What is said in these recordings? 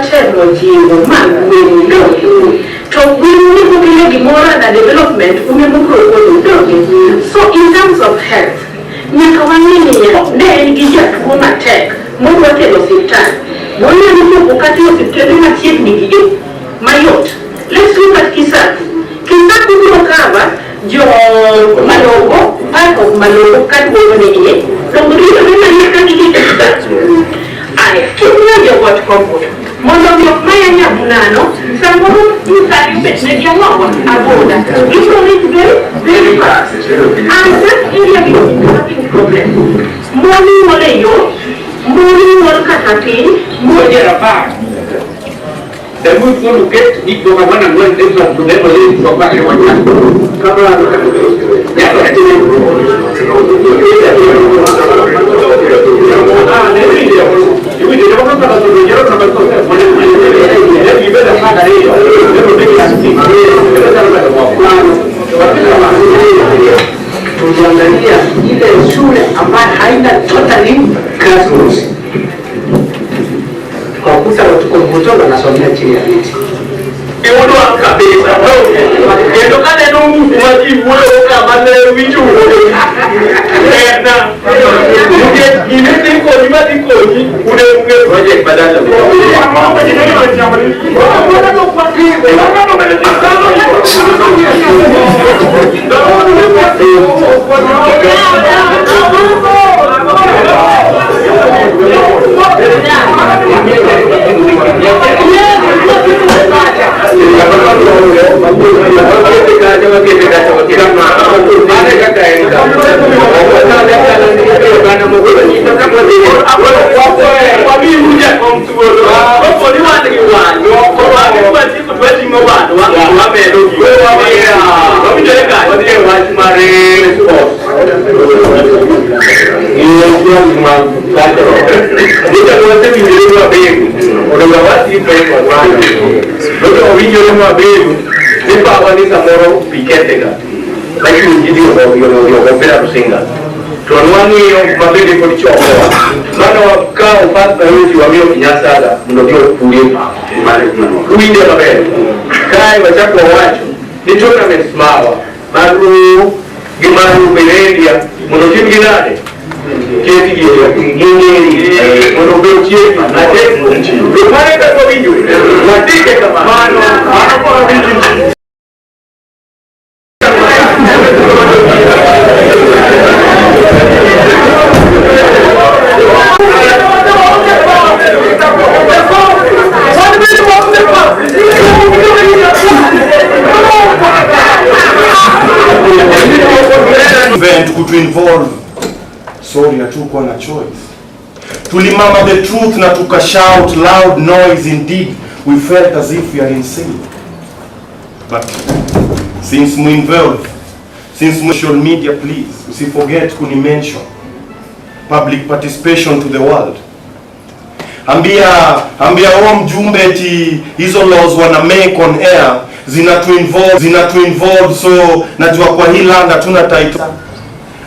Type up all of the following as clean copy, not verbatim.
technology to win the development. So in terms of health, let's look at Kisatu. Kisatu will cover your Malogo, part of Malogo, Katwone, from the reason I can't know what comfort. Most of your Maya Bunano, some of you can bet your mom about that. It's only very fast. And that area is having problem. Morning Moleyo, morning Molkatapi, more then we're going to get big over one and one things to them for back in one time. Kusa kutoka na somea chini ya miti. Ewodo akabeza. Endo kana no mwaji wole kama na wichu wole. Na. Ndio imeti ko imati ko ni une project badala. to involve sorry hatukuwa na choice. Tulimama the truth na tukashout loud noise. Indeed we felt as if we are insane. But since we involve, since social media, please usiforget kuni-mention public participation to the world. Ambia mjumbe eti hizo laws wana make on air zinatu involve, so najua kwa hii land hatuna title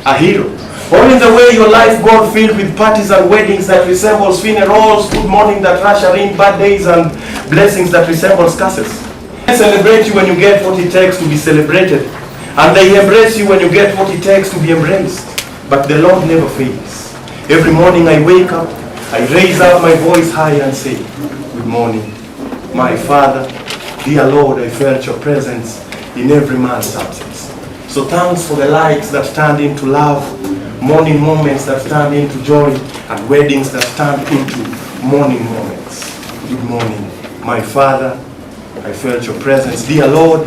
a hero. Or in the way your life got filled with parties and weddings that resembles funerals, good morning that usher in birthdays, and blessings that resembles curses. They celebrate you when you get what it takes to be celebrated, and they embrace you when you get what it takes to be embraced. But the Lord never fails. Every morning I wake up, I raise up my voice high and say, good morning, my Father. Dear Lord, I felt your presence in every man's absence. So thanks for the lights that turned into love, morning moments that turned into joy, and weddings that turned into morning moments. Good morning, my Father. I felt your presence, dear Lord,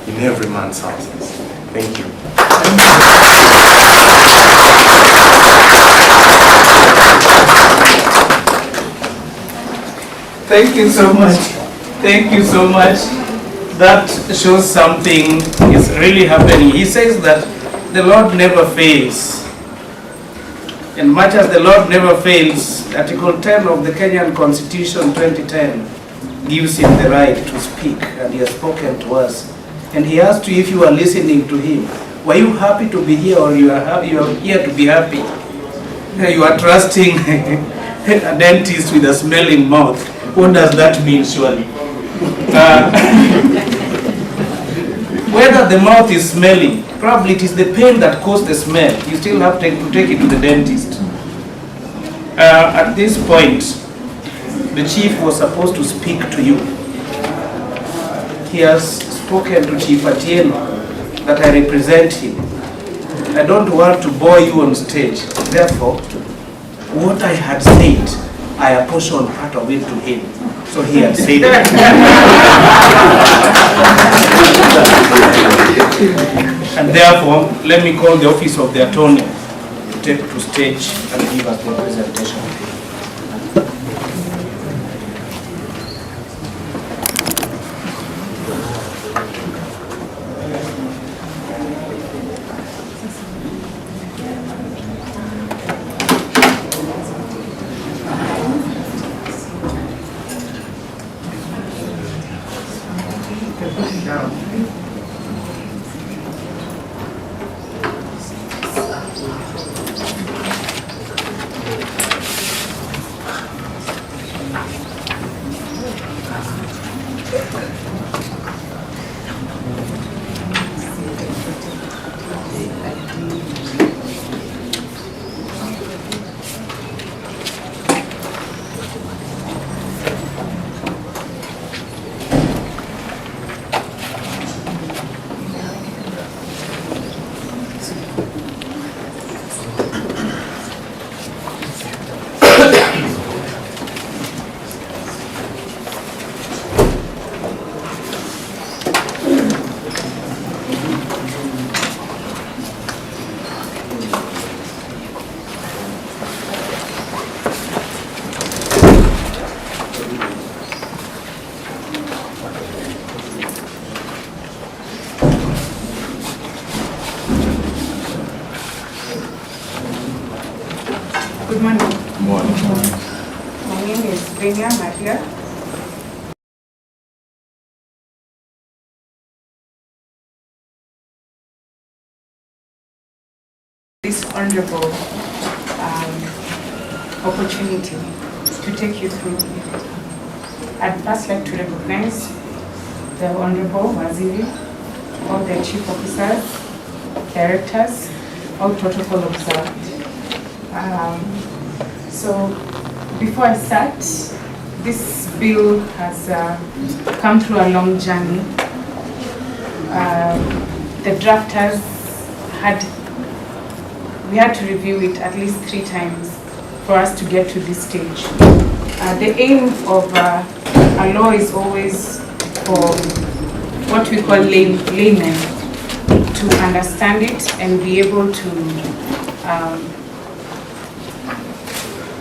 in every man's absence. Thank you. Thank you so much. Thank you so much. That shows something is really happening. He says that the Lord never fails. And much as the Lord never fails, Article 10 of the Kenyan Constitution 2010 gives him the right to speak, and he has spoken to us. And he asked you if you are listening to him. Were you happy to be here, or you are here to be happy? You are trusting a dentist with a smelling mouth. What does that mean, surely? Whether the mouth is smelling, probably it is the pain that caused the smell. You still have to take it to the dentist. At this point, the chief was supposed to speak to you. He has spoken to Chief Atieno that I represent him. I don't want to bore you on stage. Therefore, what I had said, I apportioned part of it to him. So he had said it. And therefore, let me call the office of the attorney to take to stage and give us the presentation. Good morning. My name is Benya Maria. This honorable opportunity to take you through. I'd first like to recognize the Honorable Waziri, all the chief officers, directors, all protocol observed. So before I start, this bill has come through a long journey. The drafters we had to review it at least 3 times for us to get to this stage. The aim of a law is always for what we call laymen to understand it and be able to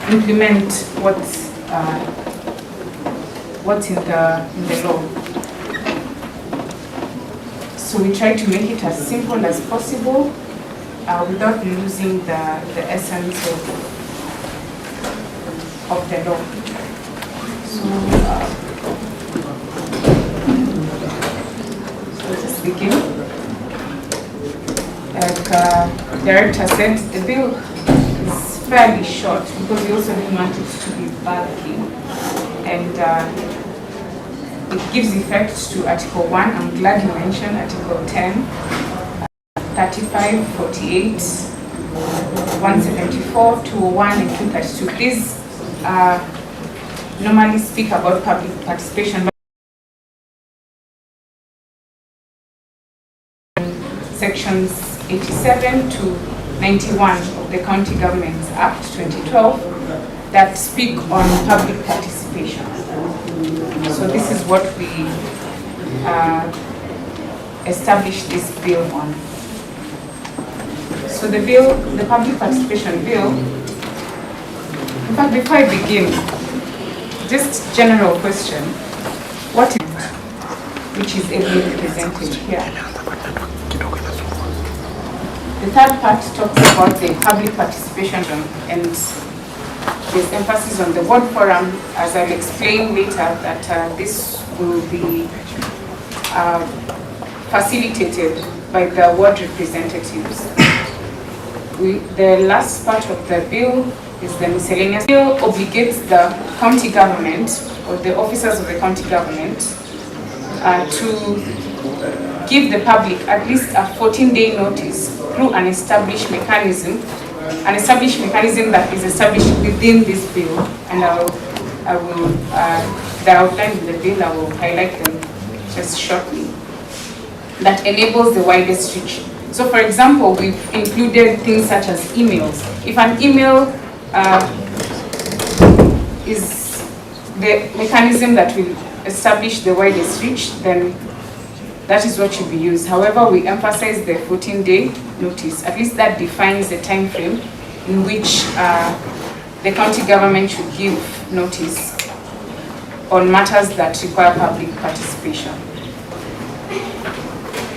implement what's in the law. So we try to make it as simple as possible without losing the essence of the law. So let's begin. Like Director said, the bill is fairly short because we also didn't want it to be bulky, and it gives effect to Article 1. I'm glad you mentioned Article 10, 35, 48, 174, 201, and 232. These normally speak about public participation. Sections 87 to 91 of the County Governments Act 2012 that speak on public participation. So this is what we established this bill on. So the public participation bill, in fact, before I begin, just general question, what is it, which is ably represented here? The third part talks about the public participation, and there's emphasis on the ward forum, as I'll explain later, that this will be facilitated by the ward representatives. The last part of the bill is the miscellaneous. The bill obligates the county government or the officers of the county government to give the public at least a 14-day notice through an established mechanism that is established within this bill, and the outline of the bill, I will highlight them just shortly, that enables the widest reach. So for example, we've included things such as emails. If an email is the mechanism that will establish the widest reach, then that is what should be used. However, we emphasize the 14-day notice. At least that defines the time frame in which the county government should give notice on matters that require public participation.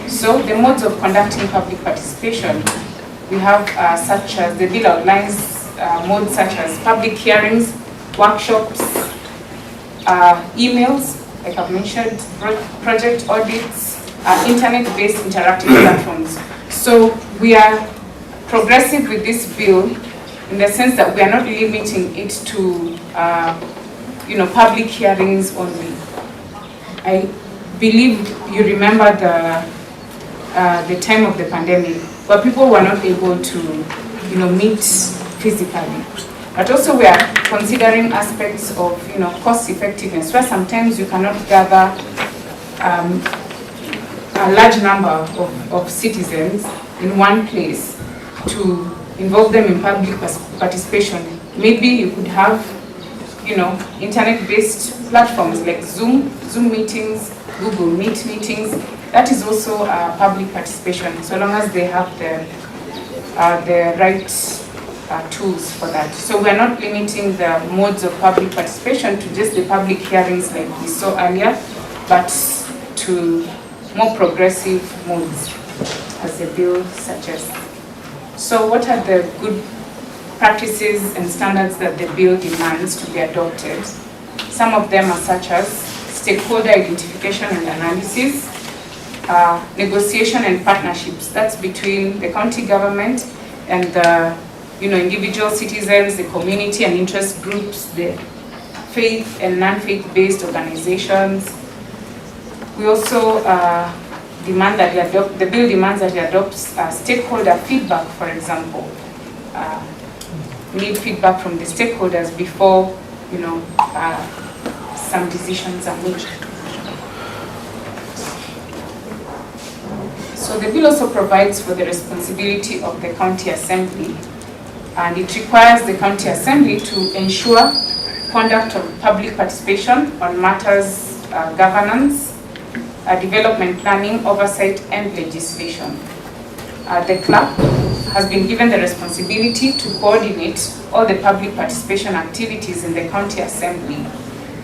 So the modes of conducting public participation, we have such as, the bill outlines modes such as public hearings, workshops, emails, like I've mentioned, project audits, internet-based interactive platforms. So we are progressive with this bill in the sense that we are not limiting it to public hearings only. I believe you remember the time of the pandemic where people were not able to meet physically. But also we are considering aspects of cost effectiveness, where sometimes you cannot gather a large number of citizens in one place to involve them in public participation. Maybe you could have internet-based platforms like Zoom meetings, Google Meet meetings. That is also public participation, so long as they have the right tools for that. So we are not limiting the modes of public participation to just the public hearings like we saw earlier, but to more progressive modes as the bill suggests. So what are the good practices and standards that the bill demands to be adopted? Some of them are such as stakeholder identification and analysis, negotiation and partnerships. That's between the county government and the individual citizens, the community and interest groups, the faith and non-faith-based organizations. We also demand that the bill demands that we adopt stakeholder feedback, for example. We need feedback from the stakeholders before some decisions are made. So the bill also provides for the responsibility of the county assembly, and it requires the county assembly to ensure conduct of public participation on matters governance, development planning, oversight, and legislation. The clerk has been given the responsibility to coordinate all the public participation activities in the county assembly,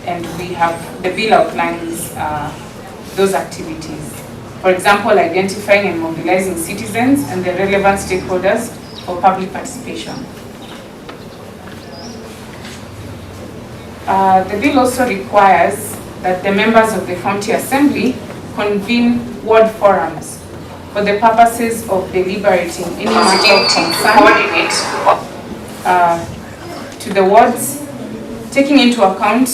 and the bill outlines those activities. For example, identifying and mobilizing citizens and the relevant stakeholders for public participation. The bill also requires that the members of the county assembly convene ward forums for the purposes of deliberating any matter of concern to the wards, taking into account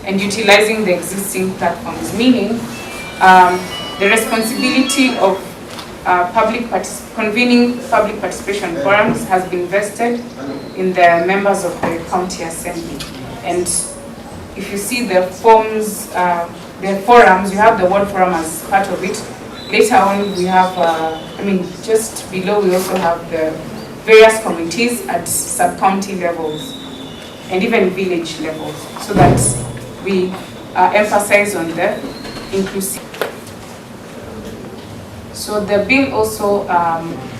and utilizing the existing platforms, meaning the responsibility of convening public participation forums has been vested in the members of the county assembly. And if you see the forms, the forums, you have the ward forum as part of it. Later on, we have, just below, we also have the various committees at sub-county levels and even village levels, so that we emphasize on the inclusive. So the bill also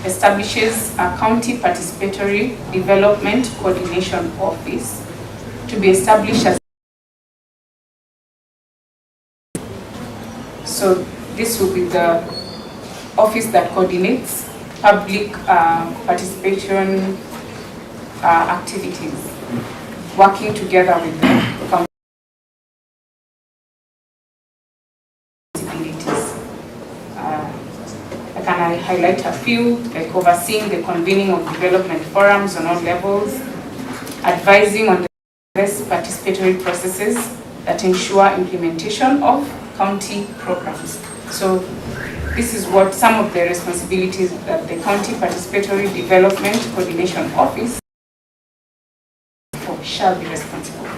establishes a county participatory development coordination office to be established as. So this will be the office that coordinates public participation activities, working together with the county. Can I highlight a few, like overseeing the convening of development forums on all levels, advising on the best participatory processes, that ensure implementation of county programs. So this is what some of the responsibilities that the County Participatory Development Coordination Office shall be responsible for.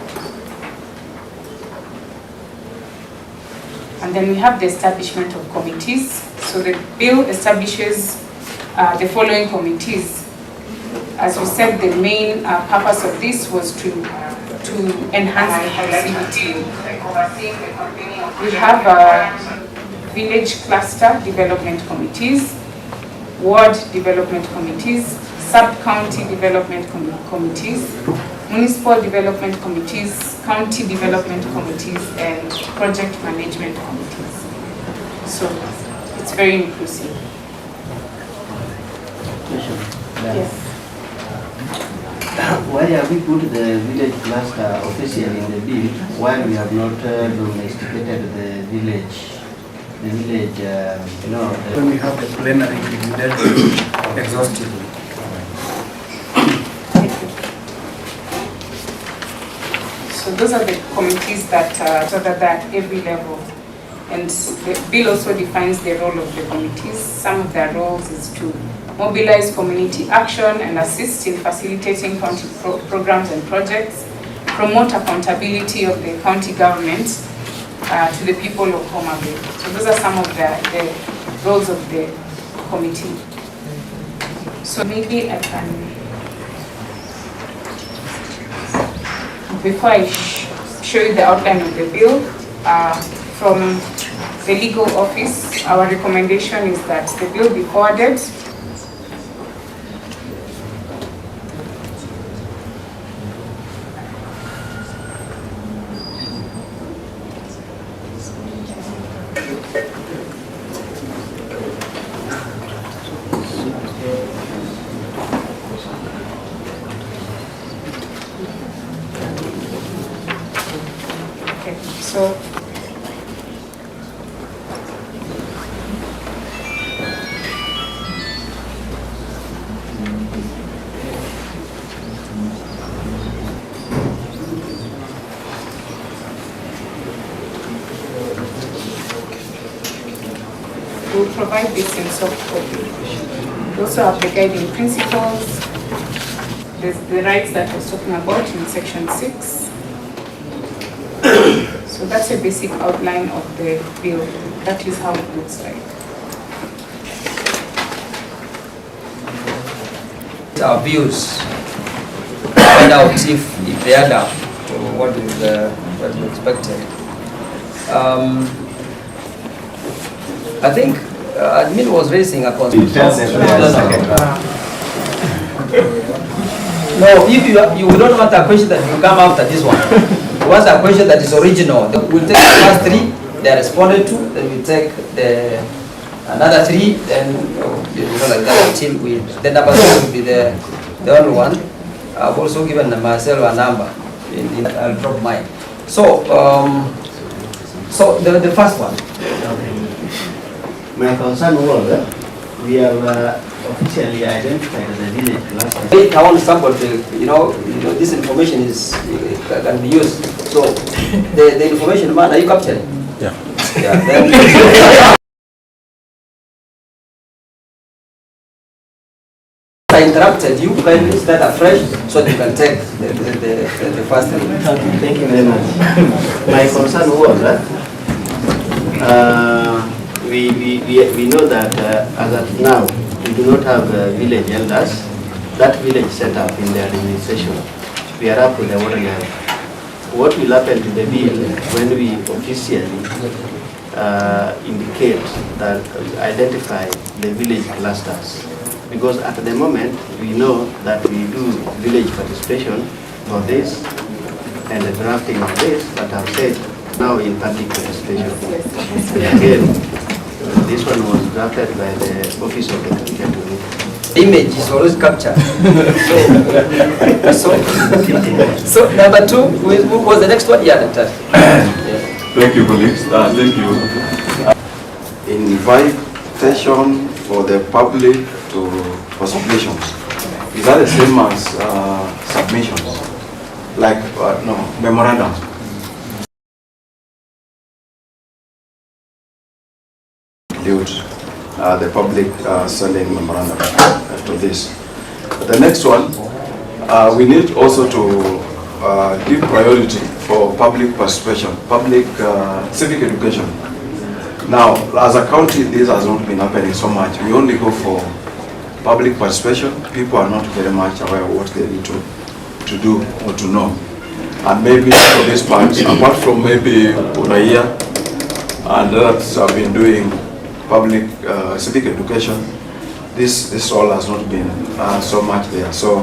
And then we have the establishment of committees. So the bill establishes the following committees. As we said, the main purpose of this was to enhance inclusivity. We have village cluster development committees, ward development committees, sub-county development committees, municipal development committees, county development committees, and project management committees. So it's very inclusive. Yes. Why have we put the village cluster officially in the bill while we have not domesticated the village? When we have the plenary, we will dealt with exhaustively. So those are the committees that are at every level. And the bill also defines the role of the committees. Some of their roles is to mobilize community action and assist in facilitating county programs and projects, promote accountability of the county government to the people of Homabay. So those are some of the roles of the committee. So maybe I can, before I show you the outline of the bill, from the legal office, our recommendation is that the bill be forwarded so we'll provide this in soft copy. We also have the guiding principles. There's the rights that I was talking about in section 6. So that's a basic outline of the bill. That is how it looks like. Our views, find out if they add up to what is expected. I think admin was raising a concern. No, if you don't want a question that will come after this one. You want a question that is original. We'll take the first 3 they are responded to, then we'll take another 3, then like that until the number 2 will be the only one. I've also given myself a number. I'll drop mine. So the first one. My concern was we have officially identified the village cluster. I want somebody, this information can be used. So the information man, are you capturing? Yeah. Yeah. Then, I interrupted you. Can you start afresh so you can take the first thing? Thank you very much. My concern was we know that as of now we do not have village elders. That village set up in the administration. We are up to the water level. What will happen to the bill when we officially indicate that identify the village clusters? Because at the moment we know that we do village participation for this and the drafting of this, but I've said now in public participation. Again, this one was drafted by the Office of the Communicator. Image is always captured. So number 2, who was the next one? Yeah, that. Thank you, colleagues. Thank you. Invitation for the public to participation. Is that the same as submissions? Like, no, memorandums? include the public sending memorandum to this. The next one, we need also to give priority for public participation, public civic education. Now, as a county, this has not been happening so much. We only go for public participation. People are not very much aware of what they need to do or to know. And maybe for this part, apart from maybe Uraia and others have been doing public civic education, this role has not been so much there. So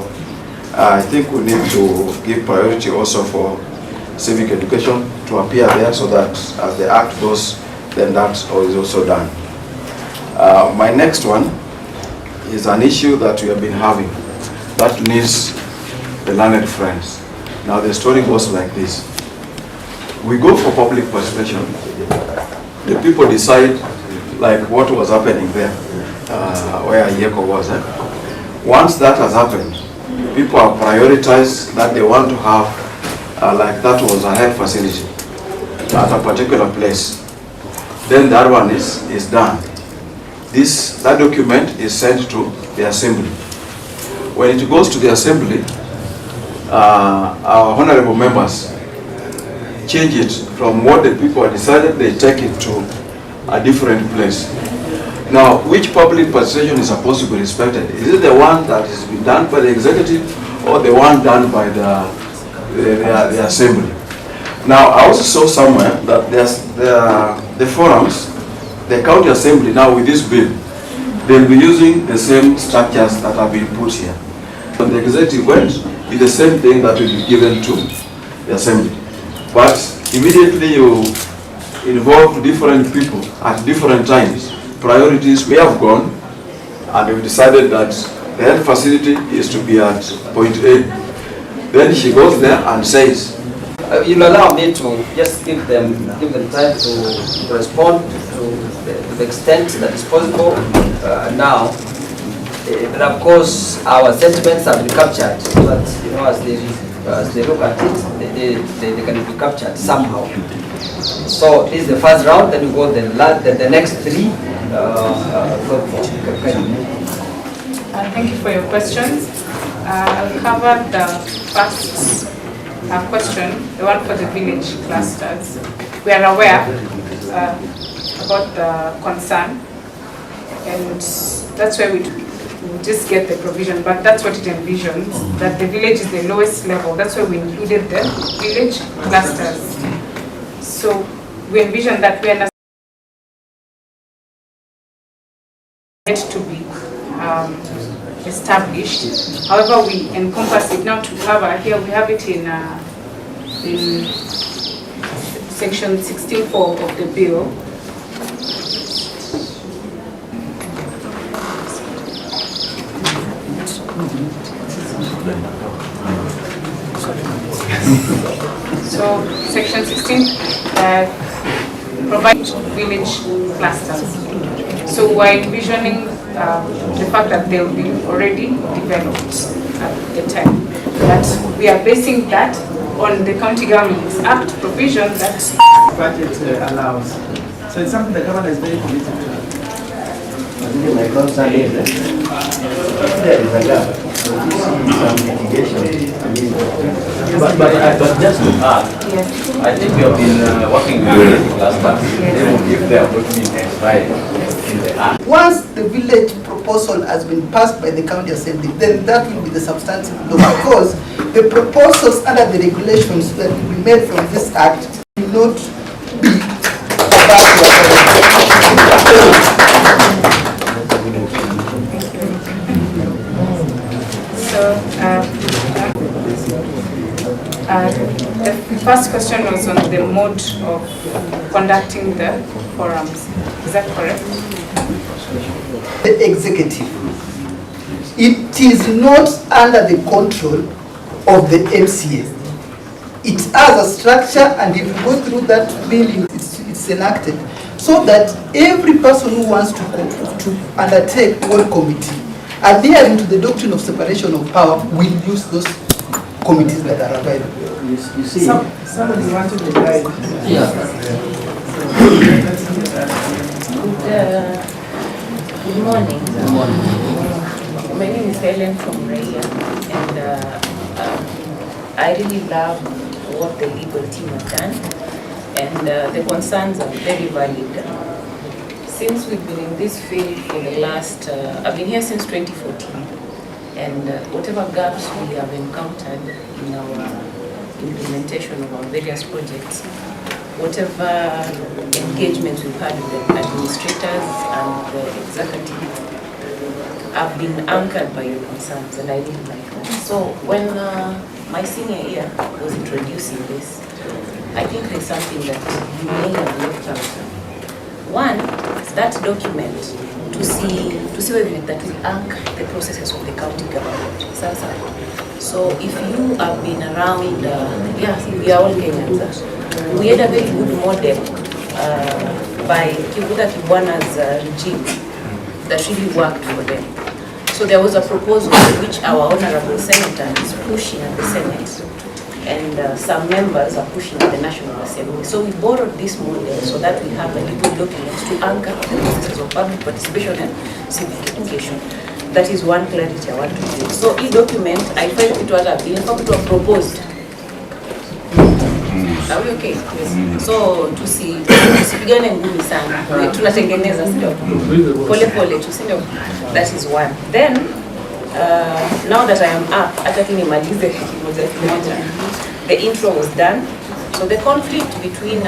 I think we need to give priority also for civic education to appear there, so that as the act goes, then that is also done. My next one is an issue that we have been having that needs the learned friends. Now the story goes like this. We go for public participation. The people decide like what was happening there, where Yeko was. Once that has happened, people have prioritized that they want to have like that was a health facility at a particular place. Then that one is done. That document is sent to the assembly. When it goes to the assembly, our honorable members change it from what the people have decided, they take it to a different place. Now, which public participation is supposed to be respected? Is it the one that has been done by the executive or the one done by the assembly? Now, I also saw somewhere that the forums, the county assembly now with this bill, they'll be using the same structures that have been put here. When the executive went, it's the same thing that will be given to the assembly. But immediately you involve different people at different times. Priorities, we have gone and we've decided that the health facility is to be at point A. Then she goes there and says, you'll allow me to just give them time to respond to the extent that is possible now. But of course, our sentiments have been captured, so that as they look at it, they can be captured somehow. So this is the first round. Then we go the next three. Thank you for your questions. I'll cover the first question, the one for the village clusters. We are aware about the concern, and that's why we just get the provision, but that's what it envisions, that the village is the lowest level. That's why we included the village clusters. So we envision that we understand to be established. However, we encompass it now to cover here. We have it in section 16(4) of the bill. So section 16 provides village clusters. So we're envisioning the fact that they will be already developed at the time. That we are basing that on the County Government's Act provision that budget allows. So it's something the government is very committed to. My concern is that there is a gap. So we see some mitigation. But just to add, I think we have been working with the clusters. If they are looking in the act. Once the village proposal has been passed by the county assembly, then that will be the substantive law, because the proposals under the regulations that will be made from this act will not be the first question was on the mode of conducting the forums. Is that correct? the executive. It is not under the control of the MCA. It has a structure, and if you go through that bill, it's enacted, so that every person who wants to undertake one committee, adhering to the doctrine of separation of power, will use those committees that are available. You see, somebody wanted to guide. Yeah. Good morning. Good morning. My name is Helen from Raya, and I really love what the legal team have done, and the concerns are very valid. Since we've been in this field for the last, I've been here since 2014, and whatever gaps we have encountered in our implementation of our various projects, whatever engagements we've had with the administrators and the executive have been anchored by your concerns, and I really like that. So when my senior year was introducing this, I think there's something that you may have left out. One is that document to see whether that will anchor the processes of the county government. So if you have been around, we are all Kenyans. We had a very good model by Kivuta Kibwana's regime that really worked for them. So there was a proposal which our honorable senator is pushing at the Senate, and some members are pushing at the National Assembly. So we borrowed this model so that we have a legal document to anchor the processes of public participation and civic education. That is one clarity I want to give. So this document, I felt it was a proposed. Are we okay? Yes. So tusipigane ngumi sana. Tunatengeneza sio? Pole pole tu sio? That is one. Then now that I am up, hata kinimalize kimoja. The intro was done. So the conflict between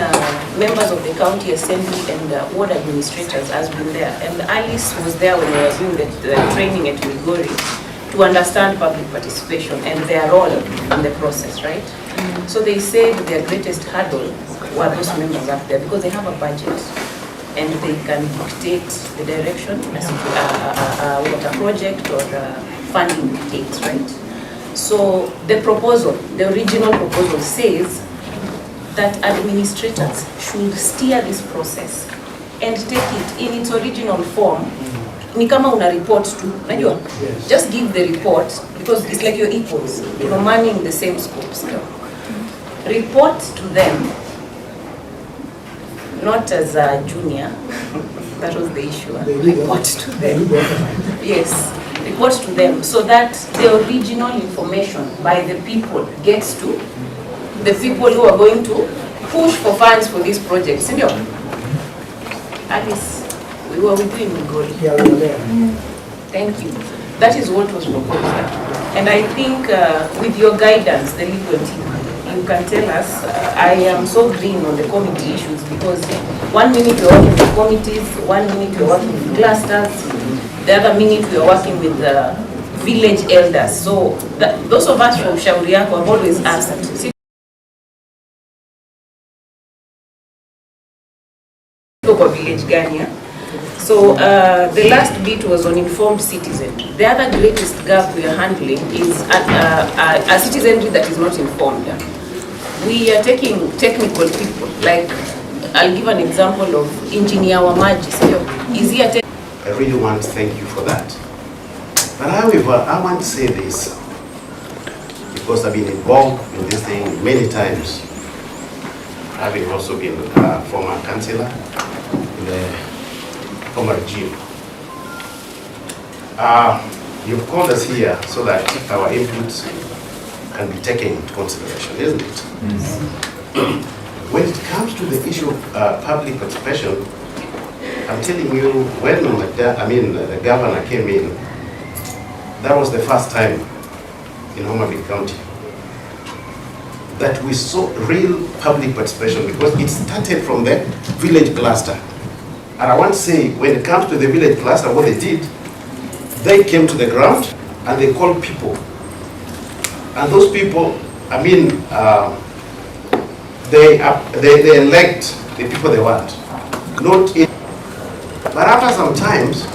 members of the county assembly and ward administrators has been there. And Alice was there when we were doing the training at Migori to understand public participation and their role in the process, right? So they said their greatest hurdle were those members up there because they have a budget and they can dictate the direction as what a project or funding dictates, right? So the proposal, the original proposal says that administrators should steer this process and take it in its original form. Ni kama una report to, unajua? Just give the report because it's like you're equals, you're manning the same scopes. Report to them, not as a junior, that was the issue. Report to them, yes, report to them so that the original information by the people gets to the people who are going to push for funds for this project. Senior, Alice, we were with you in Migori. Yeah, we were there. Thank you. That is what was proposed. And I think with your guidance, the legal team, you can tell us, I am so green on the committee issues because 1 minute you're working with committees, 1 minute you're working with clusters, the other minute we are working with the village elders. So those of us from Shauri Yako have always asked, village Gania. So the last bit was on informed citizen. The other greatest gap we are handling is a citizenry that is not informed. We are taking technical people, like I'll give an example of engineer Wamaji. Is he I really want to thank you for that. But however, I want to say this, because I've been involved in this thing many times, having also been a former councillor in the former regime. You've called us here so that our inputs can be taken into consideration, isn't it? When it comes to the issue of public participation, I'm telling you, when the governor came in, that was the first time in Homabay County that we saw real public participation because it started from the village cluster. And I want to say, when it comes to the village cluster, what they did, they came to the ground and they called people. And those people, they elect the people they want. Not in. But after some times,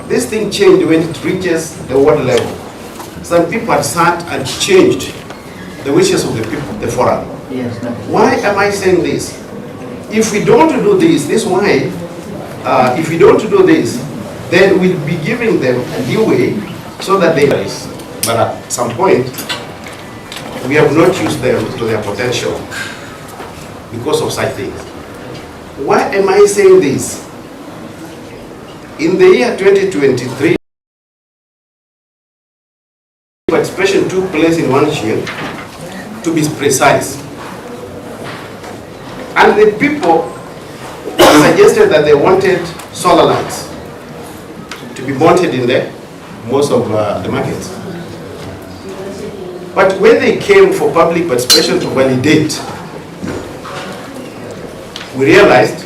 this thing changed when it reaches the ward level. Some people had sat and changed the wishes of the people, the forum. Yes. Why am I saying this? If we don't do this, if we don't do this, then we'll be giving them a leeway so that they. But at some point, we have not used them to their potential because of such things. Why am I saying this? In the year 2023, participation took place in one shield, to be precise. And the people suggested that they wanted solar lights to be mounted in most of the markets. But when they came for public participation to validate, we realized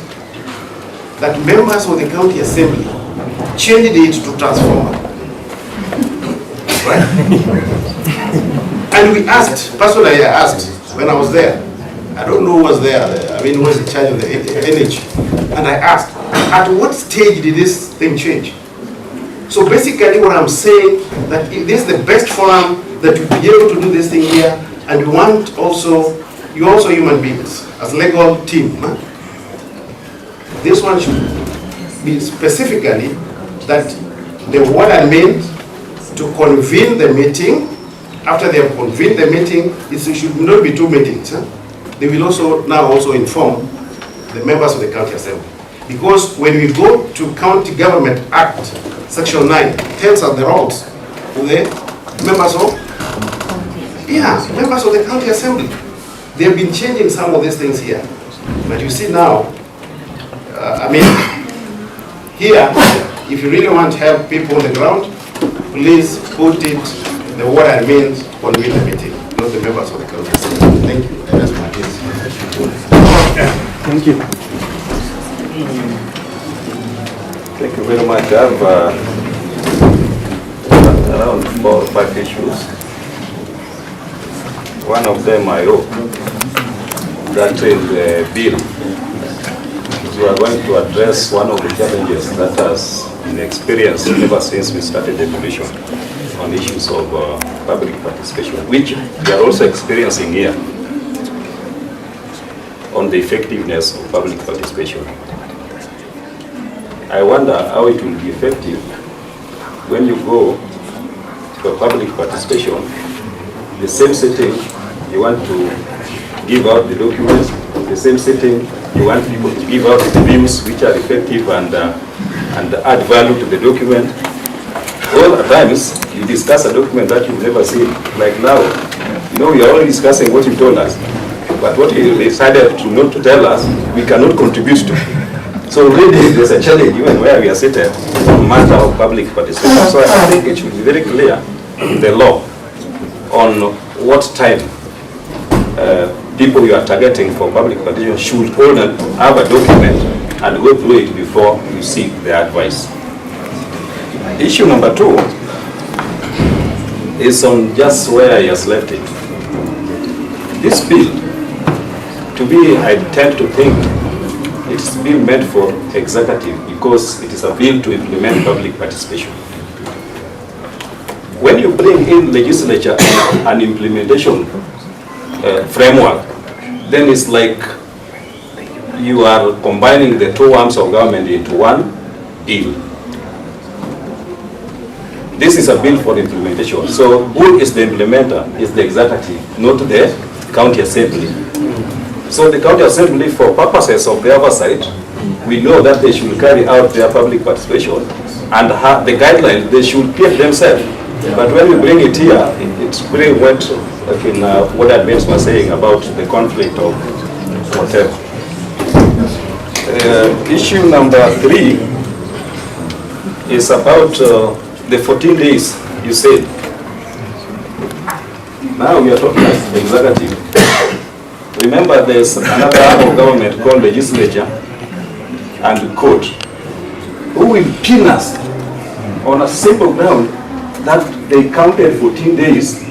that members of the county assembly changed it to transformer. Right? And we asked, personally I asked, when I was there, I don't know who was there, I mean who was in charge of the energy, and I asked, at what stage did this thing change? So basically what I'm saying, that this is the best forum that you'll be able to do this thing here, and you want also, you're also human beings, as legal team. Huh? This one should be specifically that what I meant to convene the meeting. After they have convened the meeting, it should not be 2 meetings. Huh? They will also now inform the members of the county assembly. Because when we go to County Government Act, Section 9, tells us the roles of the members of, members of the county assembly. They have been changing some of these things here. But you see now, here, if you really want to help people on the ground, please put it, what I meant on the meeting, not the members of the county assembly. Thank you. That's my case. Thank you. Thank you very much. I have around 4 or 5 issues. One of them I hope that in the bill we are going to address one of the challenges that has been experienced ever since we started the commission on issues of public participation, which we are also experiencing here on the effectiveness of public participation. I wonder how it will be effective when you go to a public participation, the same setting you want to give out the documents, the same setting you want people to give out the views which are effective and add value to the document. All the times you discuss a document that you've never seen, like now, we are only discussing what you told us, but what you decided not to tell us, we cannot contribute to. So really there's a challenge even where we are seated on matter of public participation. So I think it should be very clear in the law on what time people you are targeting for public participation should hold and have a document and go through it before you seek their advice. Issue number 2 is on just where he has left it. This bill, to me, I tend to think it's a bill meant for executive because it is a bill to implement public participation. When you bring in legislature and implementation framework, then it's like you are combining the 2 arms of government into one bill. This is a bill for implementation. So who is the implementer? Is the executive, not the county assembly. So the county assembly, for purposes of the oversight, we know that they should carry out their public participation and the guidelines they should create themselves. But when we bring it here, it's very what admins were saying about the conflict of whatever. Issue number 3 is about the 14 days you said. Now we are talking about executive. Remember, there's another arm of government called legislature and court, who will pin us on a simple ground that they counted 14 days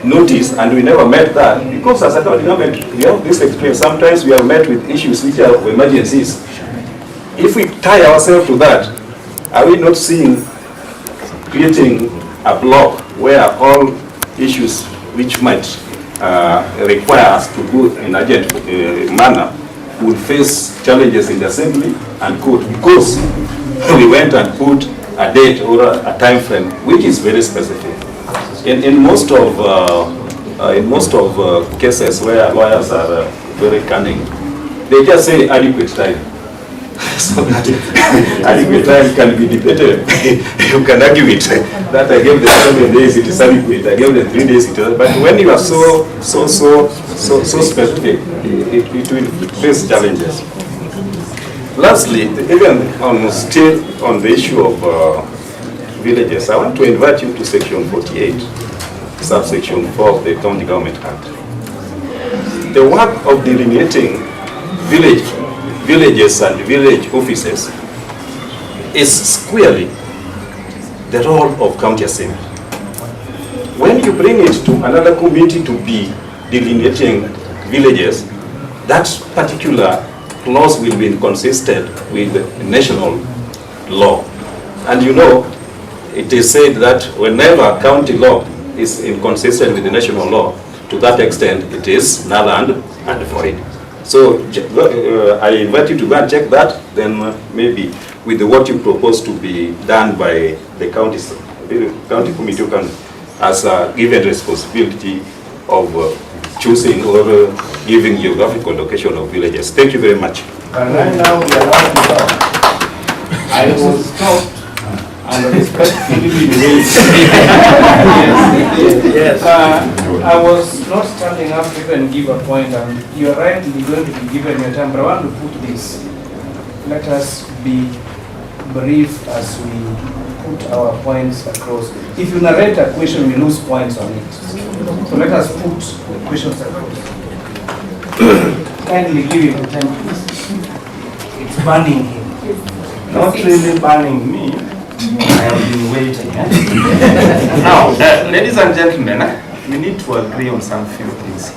notice and we never met that, because as a county government we have this experience. Sometimes we have met with issues which are emergencies. If we tie ourselves to that, are we not seeing creating a block where all issues which might require us to go in urgent manner will face challenges in the assembly and court, because we went and put a date or a time frame which is very specific. In most of cases where lawyers are very cunning, they just say adequate time. So that adequate time can be debated. You can argue it. That I gave the 7 days, it is adequate. I gave the 3 days, it is. But when you are so specific, it will face challenges. Lastly, even still on the issue of villages, I want to invite you to section 48, subsection 4 of the County Government Act. The work of delineating villages and village offices is squarely the role of county assembly. When you bring it to another committee to be delineating villages, that particular clause will be inconsistent with national law. And you know, it is said that whenever county law is inconsistent with the national law, to that extent it is null and void. So I invite you to go and check that, then maybe with what you propose to be done by the county committee, you can, as a given responsibility of choosing or giving geographical location of villages. Thank you very much. And right now we are allowed to talk. I was stopped and respectfully been waiting. Yes. I was not standing up to even give a point, and you are rightly going to be given your time, but I want to put this. Let us be brief as we put our points across. If you narrate a question, we lose points on it. So let us put the questions across. Kindly give him 10 please. It's banning him. Not really banning me. I have been waiting. Now, ladies and gentlemen, we need to agree on some few things.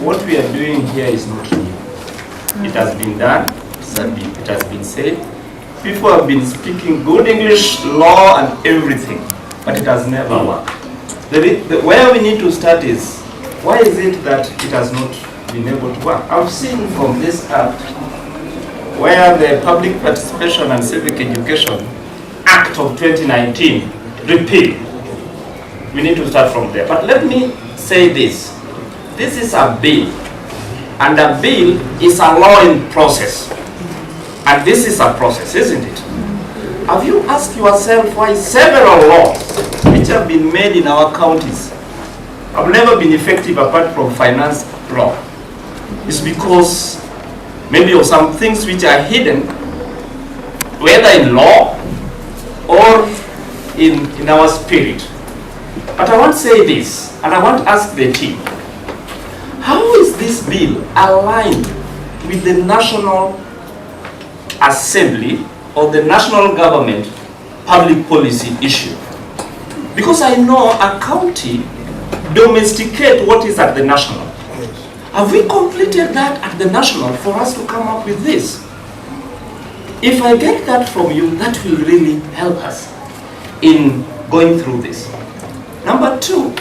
What we are doing here is not new. It has been done, it has been said. People have been speaking good English, law and everything, but it has never worked. Where we need to start is, why is it that it has not been able to work? I've seen from this act, where the Public Participation and Civic Education Act of 2019 repealed. We need to start from there. But let me say this. This is a bill, and a bill is a law in process. And this is a process, isn't it? Have you asked yourself why several laws which have been made in our counties have never been effective apart from finance law? It's because maybe of some things which are hidden, whether in law or in our spirit. But I want to say this, and I want to ask the team, how is this bill aligned with the National Assembly or the national government public policy issue? Because I know a county domesticate what is at the national. Have we completed that at the national for us to come up with this? If I get that from you, that will really help us in going through this. Number two,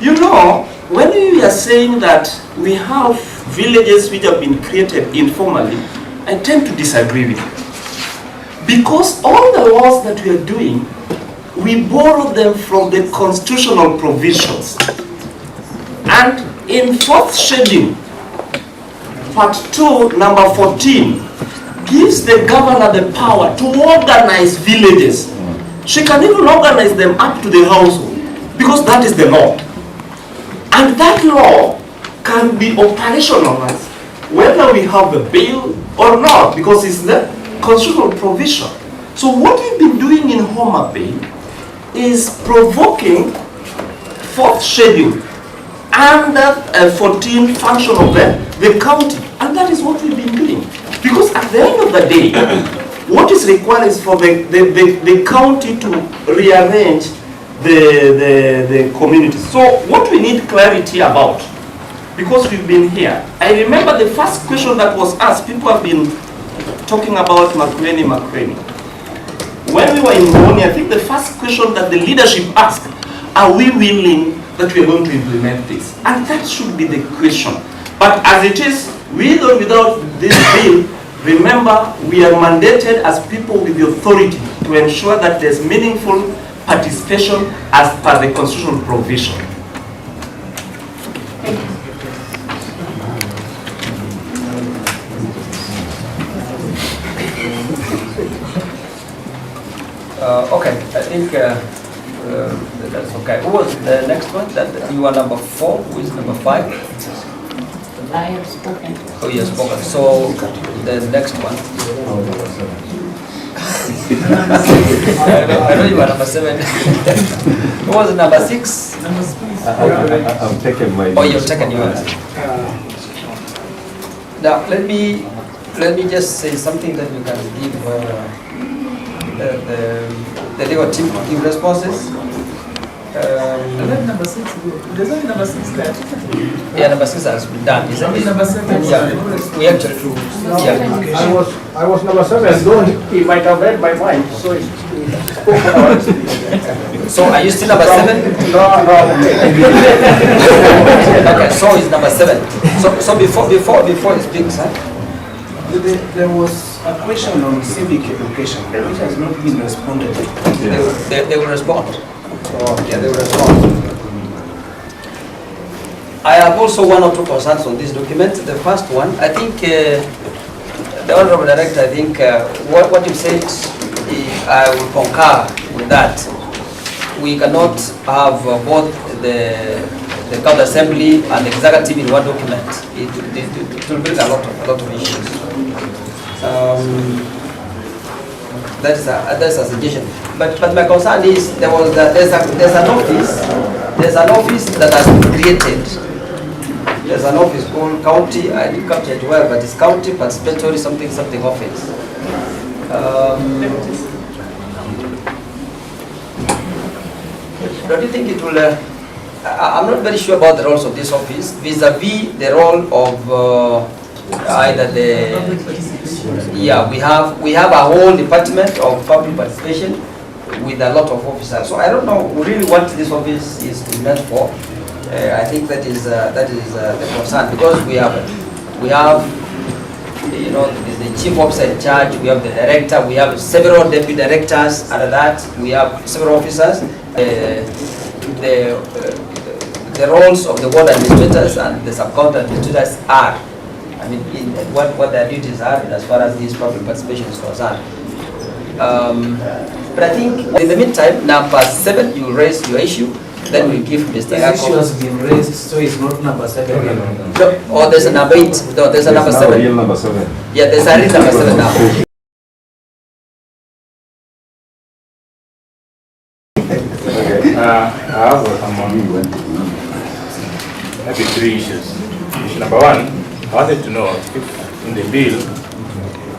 you know, when we are saying that we have villages which have been created informally, I tend to disagree with you. Because all the laws that we are doing, we borrow them from the constitutional provisions. And in 4th schedule, part 2, number 14, gives the governor the power to organize villages. She can even organize them up to the household, because that is the law. And that law can be operationalized whether we have a bill or not, because it's the constitutional provision. So what we've been doing in Homabay is provoking 4th schedule and that 14th function of the county. And that is what we've been doing. Because at the end of the day, what is required is for the county to rearrange the community. So what we need clarity about, because we've been here. I remember the first question that was asked, people have been talking about Makueni. When we were in Moroni, I think the first question that the leadership asked, are we willing that we are going to implement this? And that should be the question. But as it is, with or without this bill, remember, we are mandated as people with the authority to ensure that there's meaningful participation as per the constitutional provision. Okay, I think that's okay. Who was the next one? That you are number 4. Who is number 5? I have spoken. Oh, you have spoken. So the next one. I know you are number 7. Who was number 6? I'm taking my. Oh, you've taken yours. Now let me just say something that you can give the legal team give responses. Number 6. There's only number 6 there. Yeah, number 6 has been done, isn't it? Number 7. Yeah, we actually do. Yeah. I was number 7, though he might have read my mind, so he spoke about it. So are you still number 7? No. Okay, so it's number 7. So before he speaks, huh? There was a question on civic education, which has not been responded to. They will respond. Yeah, they will respond. I have also 1 or 2 concerns on this document. The first one, I think, the Honorable Director, I think what you said, I will concur with that. We cannot have both the county assembly and the executive in one document. It will bring a lot of issues. That's a suggestion. But my concern is there's an office that has been created. There's an office called county. I didn't capture it well, but it's county participatory something office. Don't you think it will? I'm not very sure about the roles of this office vis-a-vis the role of either the. Yeah, we have a whole department of public participation with a lot of officers. So I don't know really what this office is meant for. I think that is the concern, because we have the chief officer in charge, we have the director, we have several deputy directors. Under that, we have several officers. The roles of the ward administrators and the sub-county administrators are, I mean, what their duties are as far as this public participation is concerned. But I think in the meantime, number 7, you raise your issue, then we give Mr. This issue has been raised, so it's not number 7. No, or there's a number 8. No, there's a number 7. Real number 7. Yeah, there's a real number 7 now. I have maybe 3 issues. Issue number 1, I wanted to know if in the bill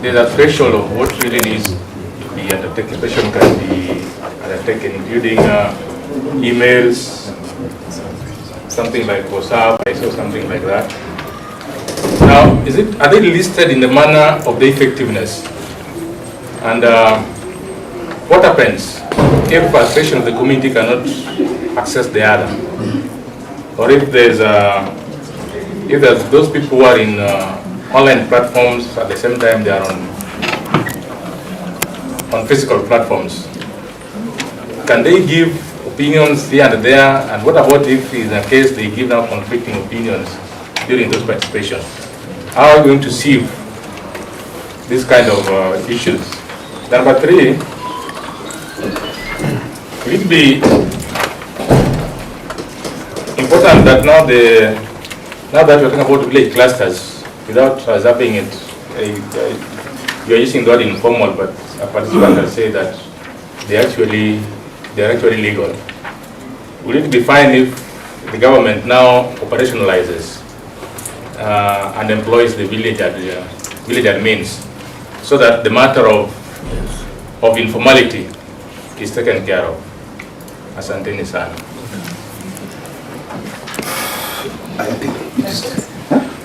there's a threshold of what really needs to be undertaken. Inspection can be undertaken, including emails, something like WhatsApp, I saw something like that. Now, are they listed in the manner of the effectiveness? And what happens if a section of the community cannot access the other? Or if there's those people who are in online platforms at the same time they are on physical platforms, can they give opinions here and there? And what about if in a case they give now conflicting opinions during those participations? How are we going to see this kind of issues? Number 3, will it be important that now that we're talking about village clusters, without zapping it, you're using the word informal, but a participant can say that they're actually legal. Will it be fine if the government now operationalizes and employs the village admins, so that the matter of informality is taken care of? Asanteni sana.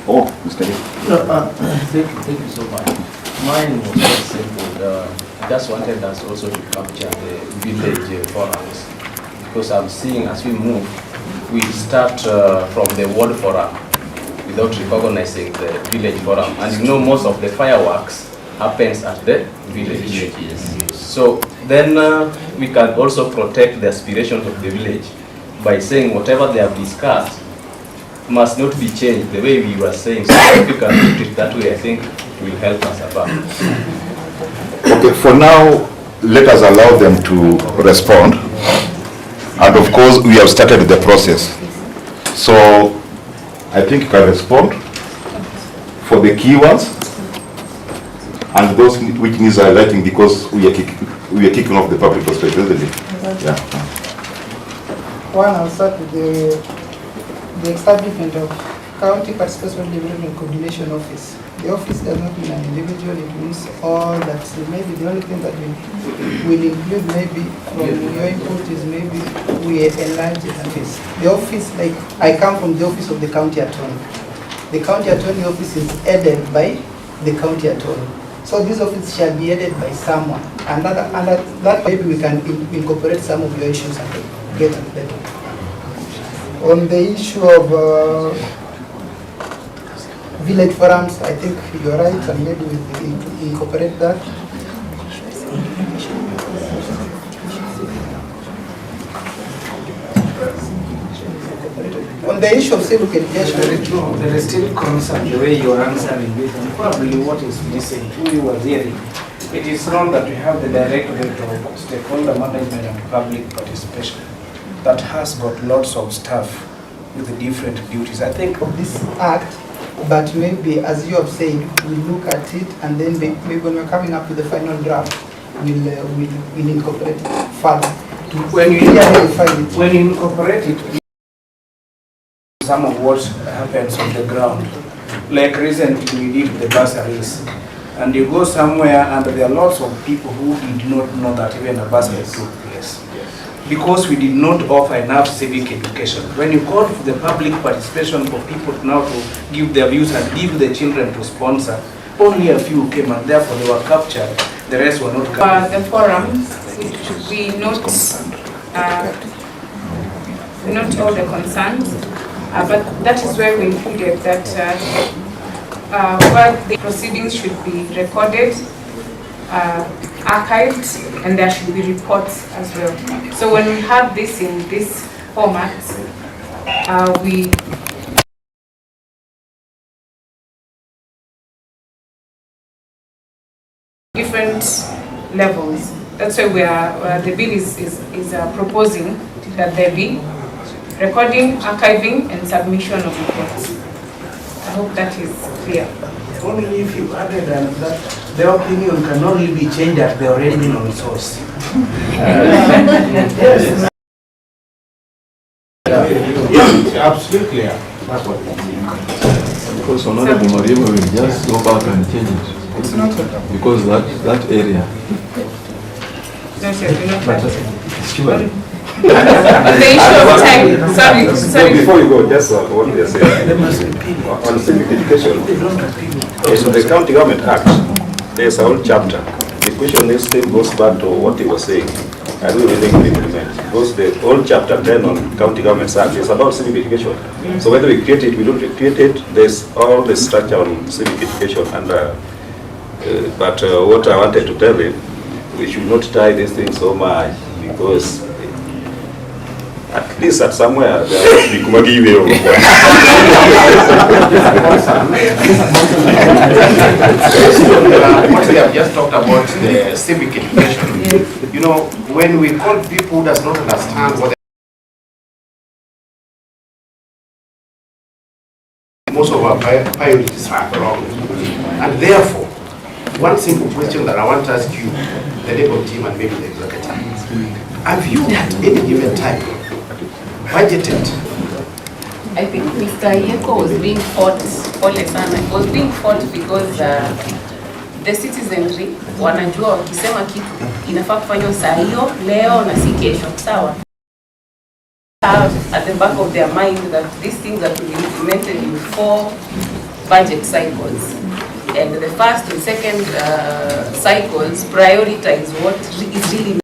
Oh, Mr. Thank you so much. Mine was very simple. Just wanted us also to capture the village forums, because I'm seeing as we move, we start from the ward forum without recognizing the village forum. And you know, most of the fireworks happens at the village. So then we can also protect the aspirations of the village by saying whatever they have discussed must not be changed the way we were saying. So if you can put it that way, I think it will help us about. Okay, for now, let us allow them to respond. And of course, we have started the process. So I think you can respond for the key ones and those which needs highlighting, because we are kicking off the public participation, isn't it? Yeah. One, I'll start with the establishment of County Participation Development Coordination Office. The office does not mean an individual, it means all that. So maybe the only thing that will include maybe from your input is maybe we enlarge the office. The office, like I come from the office of the county attorney. The county attorney office is headed by the county attorney. So this office shall be headed by someone. And that maybe we can incorporate some of your issues and get it better. On the issue of village forums, I think you're right, and maybe we incorporate that. On the issue of civic education, there is still concern the way you are answering this, and probably what is missing, who you are hearing. It is not that we have the Directorate of Stakeholder Management and Public Participation that has got lots of staff with the different duties. I think of this act, but maybe, as you have said, we'll look at it, and then maybe when we're coming up with the final draft, we'll incorporate it further. When you incorporate it, some of what happens on the ground, like recently we did the bursaries, and you go somewhere and there are lots of people who did not know that even a bursary took place, because we did not offer enough civic education. When you call for the public participation for people now to give their views and give the children to sponsor, only a few came, and therefore they were captured, the rest were not captured. The forum, we note all the concerns, but that is where we included that where the proceedings should be recorded, archived, and there should be reports as well. So when we have this in this format, we different levels. That's why we are the bill is proposing that there be recording, archiving, and submission of reports. I hope that is clear. Only if you added that the opinion can only be changed at the original source. Yes. Absolutely. That's what we mean. Because Honorable Mariam will just go back and change it. It's not because that area. Sure. The issue of time. Sorry. Before you go, just what we are saying. On civic education, in the County Government Act, there's a whole chapter. The question is still goes back to what he was saying. I do really implement. Because the whole chapter 10 on County Government Act is about civic education. So whether we create it, we don't create it, there's all the structure on civic education. And but what I wanted to tell him, we should not tie this thing so much, because at least at somewhere there will be Kumagi What we have just talked about, the civic education. You know, when we call people who does not understand what most of our priorities are wrong, and therefore, one simple question that I want to ask you, the legal team and maybe the executive, have you at any given time budgeted? I think Mr. Yeko was being fought, was being fought because the citizenry wanajua wakisema kitu inafaa kufanywa saa hiyo, leo na si kesho, sawa? Have at the back of their mind that these things are to be implemented in 4 budget cycles. And the first and second cycles prioritize what is really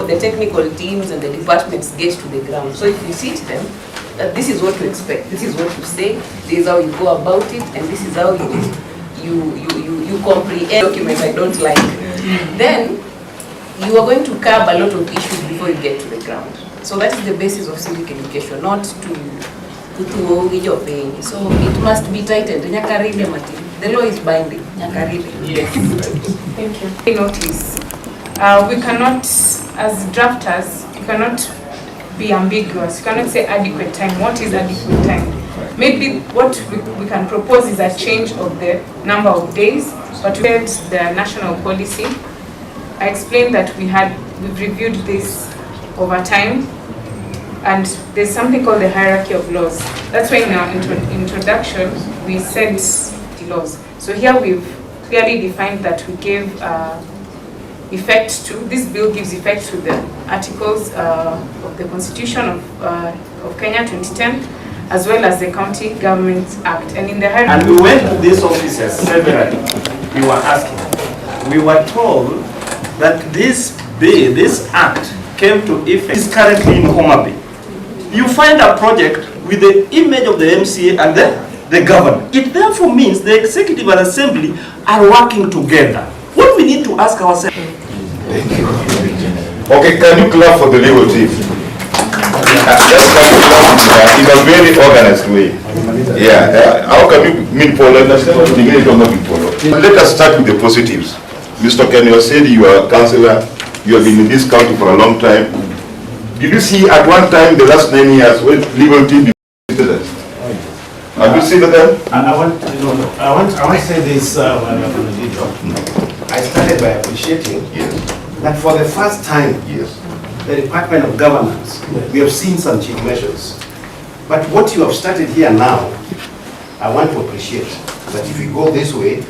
the technical teams and the departments get to the ground. So if you teach them that this is what to expect, this is what to say, this is how you go about it, and this is how you comprehend documents I don't like, then you are going to curb a lot of issues before you get to the ground. So that is the basis of civic education, not to so it must be tightened. The law is binding. Yes. Thank you. Notice. We cannot, as drafters, we cannot be ambiguous. You cannot say adequate time. What is adequate time? Maybe what we can propose is a change of the number of days, but we had the national policy. I explained that we've reviewed this over time, and there's something called the hierarchy of laws. That's why in our introduction we said the laws. So here we've clearly defined that we gave effect to, this bill gives effect to the articles of the Constitution of Kenya 2010, as well as the County Government Act. And in the hierarchy, and we went to these offices severally. We were asking. We were told that this bill, this act came to effect, is currently in Homabay. You find a project with the image of the MCA and the governor. It therefore means the executive and assembly are working together. What we need to ask ourselves. Okay, can you clap for the legal team? Just can you clap in a very organized way? Yeah. How can you mean Paul? Understand? Let us start with the positives. Mr. Ken, you said you are a councillor. You have been in this county for a long time. Did you see at one time the last 9 years when legal team visited? Have you seen them? I want to say this when I'm on the video. I started by appreciating that for the first time, the Department of Governance, we have seen some cheap measures. But what you have started here now, I want to appreciate that if you go this way,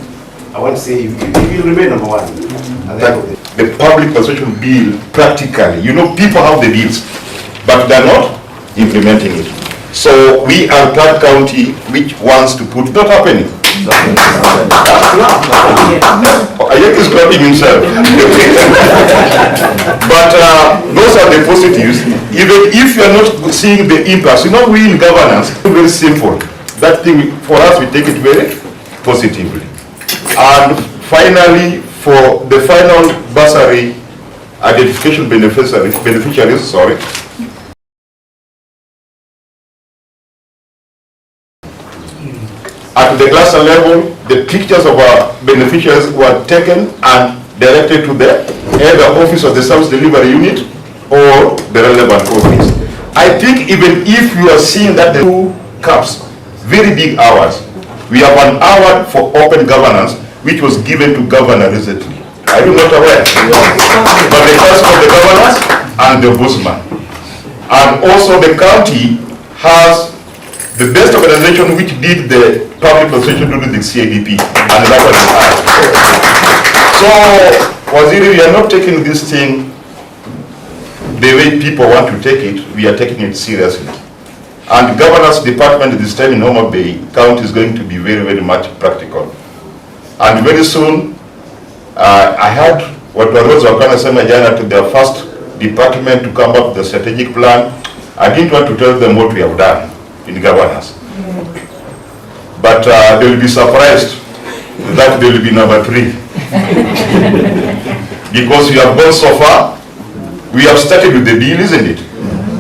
I want to say you remain number one. The public perception bill, practically, people have the bills, but they're not implementing it. So we are that county which wants to put, not happening. Ayek is clapping himself. But those are the positives. Even if you are not seeing the impact, we in governance, very simple. That thing, for us, we take it very positively. And finally, for the final bursary identification beneficiaries, at the cluster level, the pictures of our beneficiaries were taken and directed to the either office of the service delivery unit or the relevant office. I think even if you are seeing that the 2 cups, very big hours, we have an hour for open governance, which was given to governor recently. Are you not aware? But the person of the governors and the ombudsman. And also the county has the best organization which did the public consultation to do the CADP, and that was us. So, Waziri, we are not taking this thing the way people want to take it. We are taking it seriously. And governance department this time in Homabay County is going to be very, very much practical. And very soon, I had what was Wakana Jana to their first department to come up with the strategic plan. I didn't want to tell them what we have done in governance. But they will be surprised that there will be number 3. Because we have gone so far, we have started with the bill, isn't it?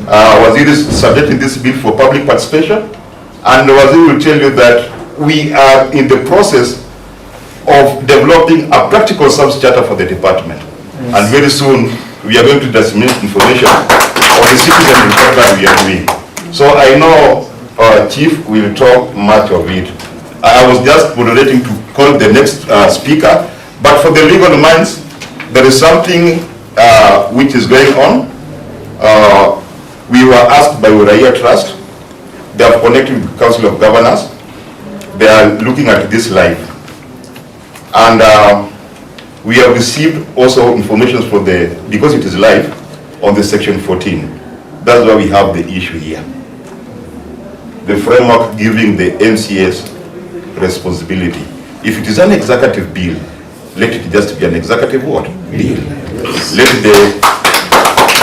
Waziri is subjecting this bill for public participation, and Waziri will tell you that we are in the process of developing a practical service charter for the department. And very soon, we are going to disseminate information on the citizen report that we are doing. So I know our chief will talk much of it. I was just moderating to call the next speaker, but for the legal minds, there is something which is going on. We were asked by Uraia Trust. They have connected with the Council of Governors. They are looking at this live. And we have received also information for because it is live, on the section 14. That's why we have the issue here. The framework giving the MCS responsibility. If it is an executive bill, let it just be an executive what? Bill. Let the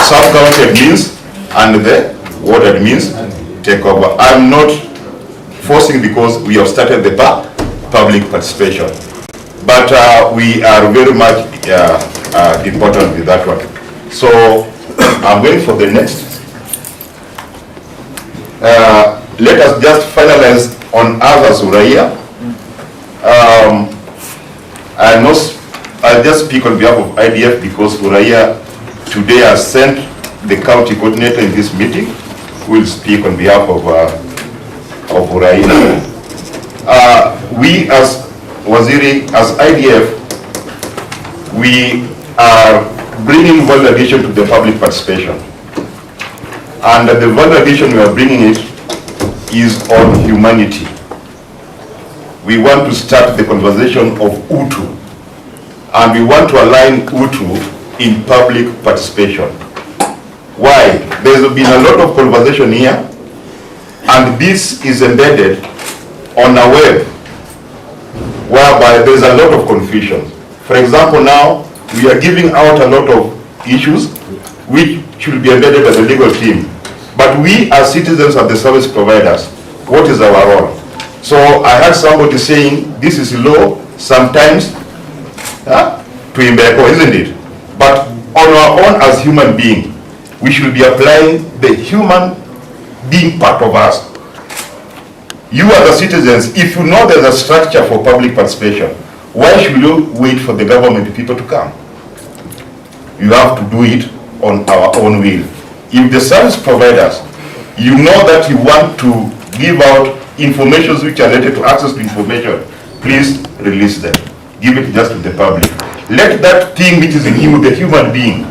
sub-county admins and the ward admins take over. I'm not forcing because we have started the public participation. But we are very much important with that one. So I'm waiting for the next. Let us just finalize on others, Uraia. I'll just speak on behalf of IDF because Uraia today has sent the county coordinator in this meeting who will speak on behalf of Uraia. We as Waziri, as IDF, we are bringing value addition to the public participation. And the value addition we are bringing it is on humanity. We want to start the conversation of Utu, and we want to align Utu in public participation. Why? There's been a lot of conversation here, and this is embedded on a web, whereby there's a lot of confusion. For example, now, we are giving out a lot of issues which should be embedded as a legal team. But we as citizens and the service providers, what is our role? So I heard somebody saying this is law sometimes to Imbeko, isn't it? But on our own as human beings, we should be applying the human being part of us. You are the citizens, if you know there's a structure for public participation, why should you wait for the government people to come? You have to do it on our own will. If the service providers, you know that you want to give out information which are related to access to information, please release them. Give it just to the public. Let that thing which is in you, the human being,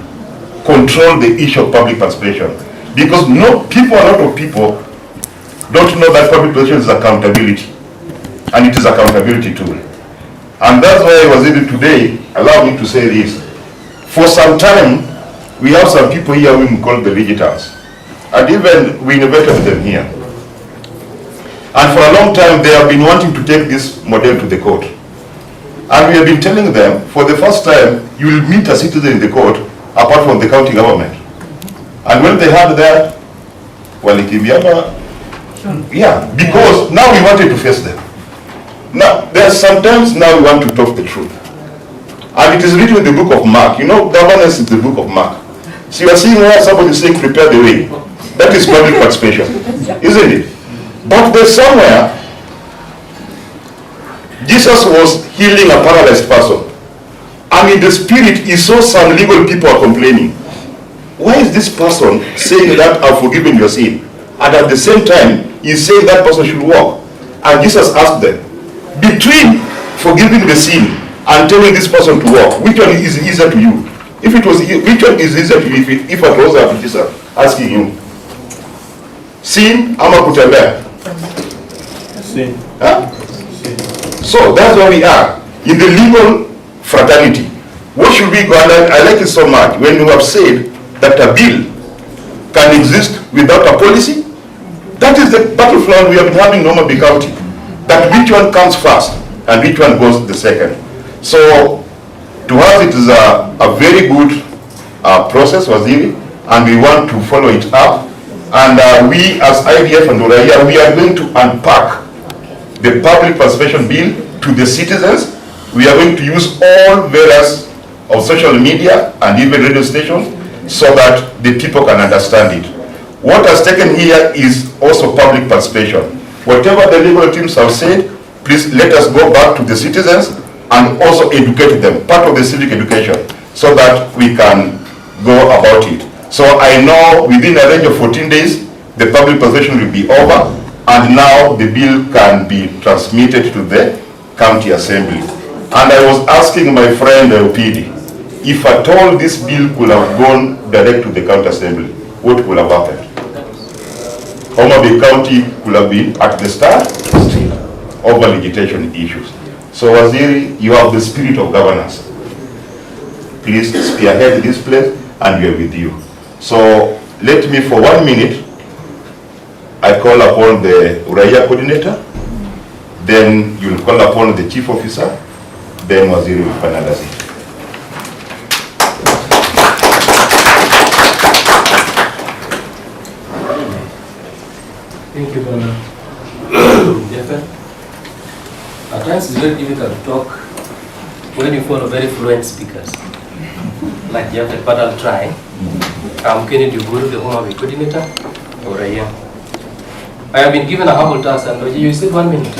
control the issue of public participation. Because a lot of people don't know that public participation is accountability. And it is accountability tool. And that's why I was able today, allow me to say this. For some time, we have some people here whom we call the digitals. And even we invited them here. And for a long time, they have been wanting to take this model to the court. And we have been telling them, for the first time, you will meet a citizen in the court, apart from the county government. And when they heard that, well, yeah, because now we wanted to face them. Now, there's sometimes now we want to talk the truth. And it is written in the book of Mark. You know, governance is the book of Mark. So you are seeing where somebody is saying, prepare the way. That is public participation, isn't it? But there's somewhere, Jesus was healing a paralyzed person. And in the spirit, he saw some legal people are complaining. Why is this person saying that I've forgiven your sin? And at the same time, he's saying that person should walk. And Jesus asked them, between forgiving the sin and telling this person to walk, which one is easier to you? Which one is easier to you if I was after Jesus asking you? Sin ama kutembea? Sin. Huh? So that's where we are. In the legal fraternity, what should we go? And I like it so much when you have said that a bill can exist without a policy. That is the battlefield we have been having in Homabay County. That which one comes first and which one goes the second. So to us it is a very good process, Waziri, and we want to follow it up. And we as IDF and Uraia, we are going to unpack the public participation bill to the citizens. We are going to use all various of social media and even radio stations so that the people can understand it. What has taken here is also public participation. Whatever the legal teams have said, please let us go back to the citizens and also educate them, part of the civic education, so that we can go about it. So I know within a range of 14 days, the public participation will be over, and now the bill can be transmitted to the county assembly. And I was asking my friend PD, if at all this bill could have gone direct to the county assembly, what would have happened? Homabay County could have been at the start still over legislation issues. So Waziri, you have the spirit of governance. Please spearhead this place and we are with you. So let me for 1 minute, I call upon the Uraia coordinator, then you will call upon the chief officer, then Waziri will finalize it. Thank you, Bernard. Jeffrey, at times it's very difficult to talk when you follow very fluent speakers like Jeffrey, but I'll try. I'm Kennedy Guru, the Homabay coordinator, Uraia. I have been given a humble task, and you said 1 minute.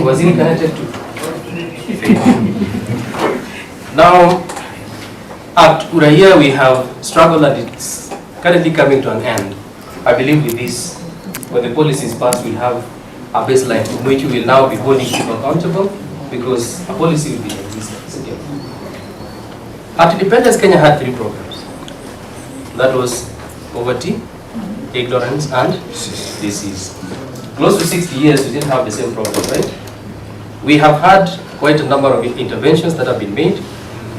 Was it connected to? Now, at Uraia we have struggled and it's currently coming to an end. I believe with this, when the policy is passed, we'll have a baseline from which we will now be holding people accountable because a policy will be in existence. At independence, Kenya had 3 problems. That was poverty, ignorance, and disease. Close to 60 years, we didn't have the same problem, right? We have had quite a number of interventions that have been made,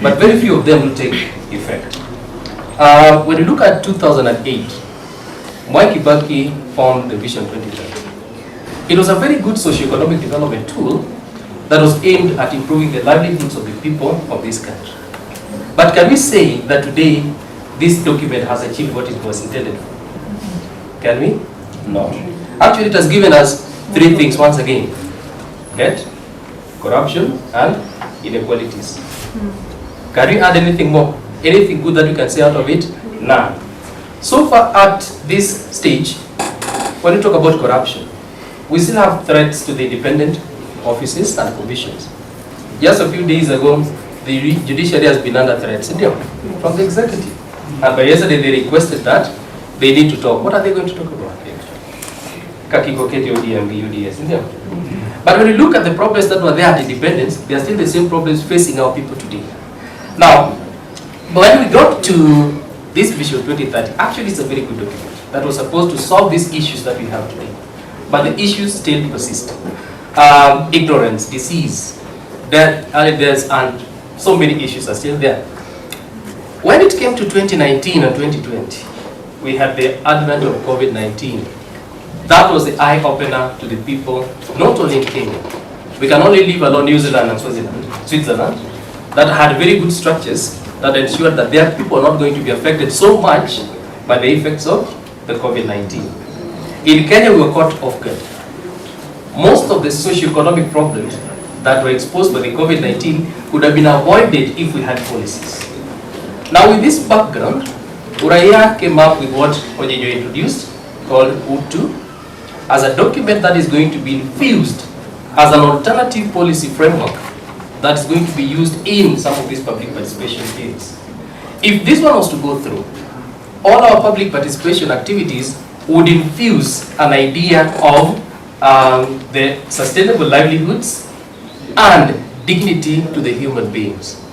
but very few of them will take effect. When you look at 2008, Mwai Kibaki formed the Vision 2030. It was a very good socio-economic development tool that was aimed at improving the livelihoods of the people of this country. But can we say that today this document has achieved what it was intended for? Can we? No. Actually, it has given us 3 things once again: debt, corruption, and inequalities. Can we add anything more? Anything good that you can say out of it? None. So far at this stage, when we talk about corruption, we still have threats to the independent offices and commissions. Just a few days ago, the judiciary has been under threat from the executive. And by yesterday, they requested that they need to talk. What are they going to talk about? But when you look at the problems that were there at independence, they are still the same problems facing our people today. Now, when we got to this Vision 2030, actually it's a very good document that was supposed to solve these issues that we have today. But the issues still persist. Ignorance, disease, death, and so many issues are still there. When it came to 2019 and 2020, we had the advent of COVID-19. That was the eye-opener to the people, not only in Kenya. We can only leave alone New Zealand and Switzerland, that had very good structures that ensured that their people are not going to be affected so much by the effects of the COVID-19. In Kenya, we were caught off guard. Most of the socio-economic problems that were exposed by the COVID-19 could have been avoided if we had policies. Now, with this background, Uraia came up with what Ojejo introduced, called U2, as a document that is going to be infused as an alternative policy framework that is going to be used in some of these public participation fields. If this one was to go through, all our public participation activities would infuse an idea of the sustainable livelihoods and dignity to the human beings.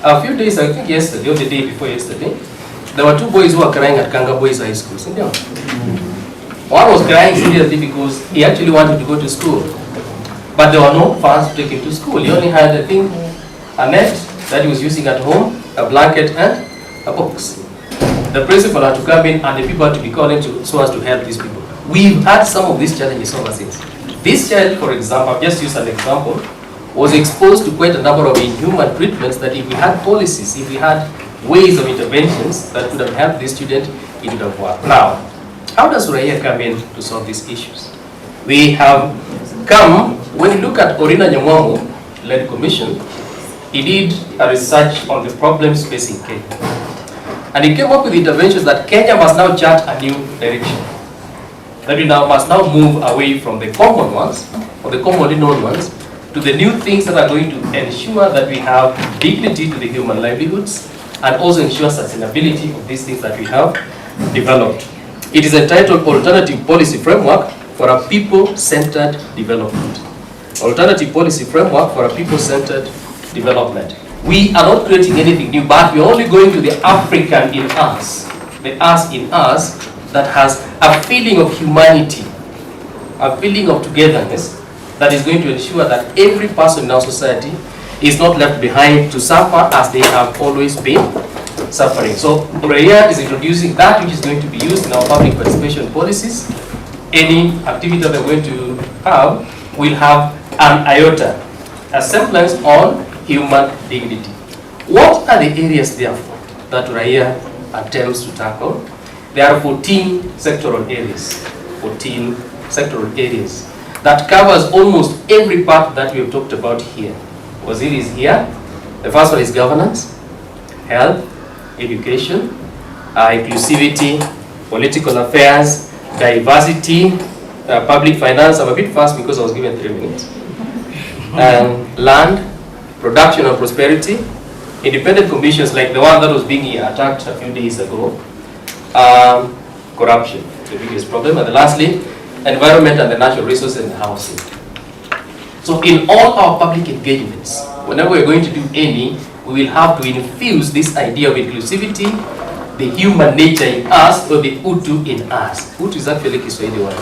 A few days, I think yesterday or the day before yesterday, there were 2 boys who were crying at Kanga Boys High School. One was crying seriously because he actually wanted to go to school, but there were no funds to take him to school. He only had, I think, a net that he was using at home, a blanket, and a box. The principal had to come in and the people had to be called in so as to help these people. We've had some of these challenges ever since. This child, for example, I've just used an example, was exposed to quite a number of inhuman treatments that if we had policies, if we had ways of interventions that could have helped this student, it would have worked. Now, how does Uraia come in to solve these issues? We have come, when you look at Orina Nyamwamu-led commission, he did a research on the problems facing Kenya. And he came up with interventions that Kenya must now chart a new direction. That we now must now move away from the common ones, or the commonly known ones, to the new things that are going to ensure that we have dignity to the human livelihoods and also ensure sustainability of these things that we have developed. It is entitled Alternative Policy Framework for a People-Centered Development. Alternative Policy Framework for a People-Centered Development. We are not creating anything new, but we are only going to the African in us, the us in us that has a feeling of humanity, a feeling of togetherness that is going to ensure that every person in our society is not left behind to suffer as they have always been suffering. So Uraia is introducing that which is going to be used in our public participation policies. Any activity that we're going to have will have an iota, a semblance on human dignity. What are the areas, therefore, that Uraia attempts to tackle? There are 14 sectoral areas. 14 sectoral areas that covers almost every part that we have talked about here. Waziri is here. The first one is governance, health, education, inclusivity, political affairs, diversity, public finance. I'm a bit fast because I was given 3 minutes. Land, production and prosperity, independent commissions like the one that was being attacked a few days ago, corruption, the biggest problem, and lastly, environment and the natural resources and housing. So in all our public engagements, whenever we're going to do any, we will have to infuse this idea of inclusivity, the human nature in us, or the Utu in us. Utu is actually Kiswahili word.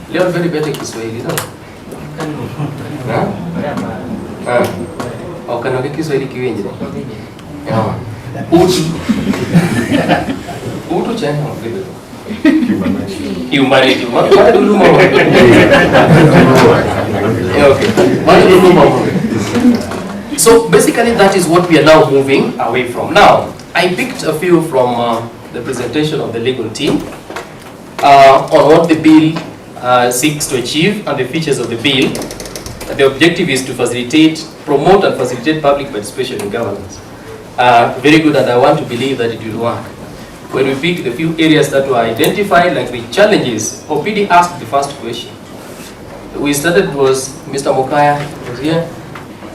Leo very better Kiswahili, no? Au kanaongea Kiswahili kiwenye? Utu. Utu chana ngebe. Humanity. What do you know? Okay. So basically that is what we are now moving away from. Now, I picked a few from the presentation of the legal team on what the bill seeks to achieve and the features of the bill. The objective is to facilitate, promote and facilitate public participation in governance. Very good, and I want to believe that it will work. When we pick the few areas that were identified, like the challenges, OPD asked the first question. We started was Mr. Mokaya was here,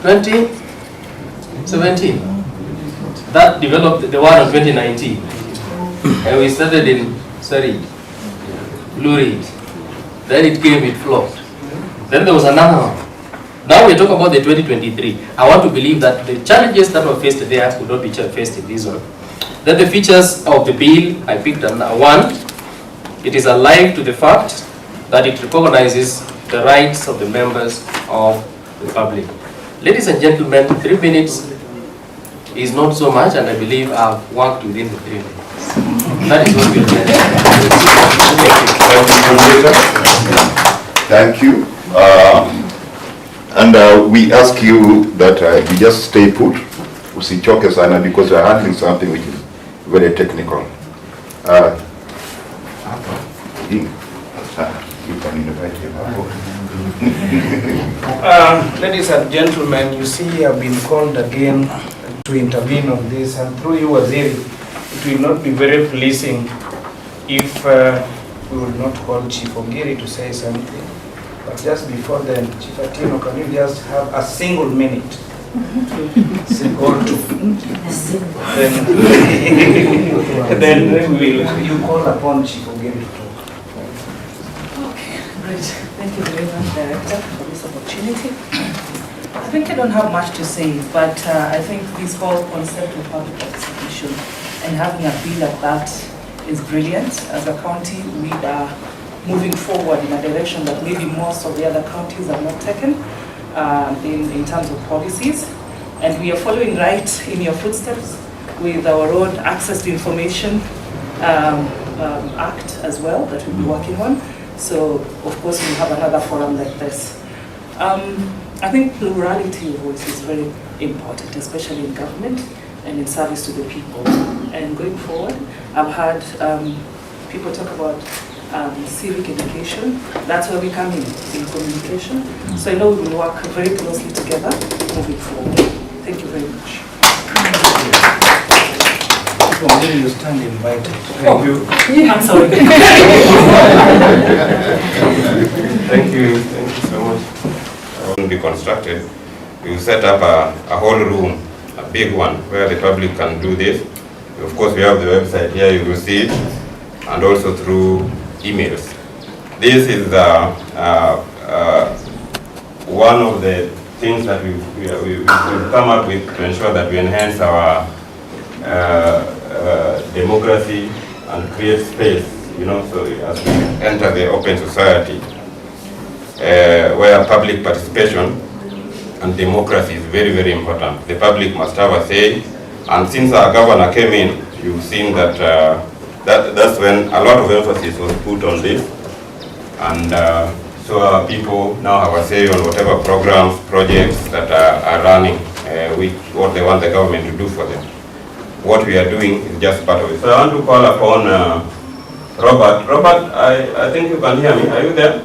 2017. That developed the one of 2019. And we started in, Blue Ridge. Then it came, it flopped. Then there was another one. Now we talk about the 2023. I want to believe that the challenges that were faced there could not be faced in this one. Then the features of the bill, I picked one. It is alive to the fact that it recognizes the rights of the members of the public. Ladies and gentlemen, 3 minutes is not so much, and I believe I've worked within the 3 minutes. That is what we are. Thank you. And we ask you that you just stay put, usichoke sana, because we are handling something which is very technical. You can invite him. Ladies and gentlemen, you see I've been called again to intervene on this, and through you, Waziri, it will not be very pleasing if we will not call Chief Ogiri to say something. But just before then, Chief Atino, can you just have a single minute? Or two. Then you call upon Chief Ogiri to talk. Okay, great. Thank you very much, Director, for this opportunity. I think I don't have much to say, but I think this whole concept of public participation and having a bill like that is brilliant. As a county, we are moving forward in a direction that maybe most of the other counties have not taken in terms of policies. And we are following right in your footsteps with our own Access to Information Act as well that we'll be working on. So, of course, we have another forum like this. I think plurality of voice is very important, especially in government and in service to the people. And going forward, I've had people talk about civic education. That's where we come in communication. So I know we will work very closely together moving forward. Thank you very much. You stand invited. Thank you. I'm sorry. Thank you so much. Will be constructed. We will set up a whole room, a big one, where the public can do this. Of course, we have the website here, you will see it, and also through emails. This is one of the things that we've come up with to ensure that we enhance our democracy and create space, so as we enter the open society, where public participation and democracy is very, very important. The public must have a say, and since our governor came in, you've seen that that's when a lot of emphasis was put on this, and so our people now have a say on whatever programs, projects that are running, what they want the government to do for them. What we are doing is just part of it. So I want to call upon Robert. Robert, I think you can hear me. Are you there?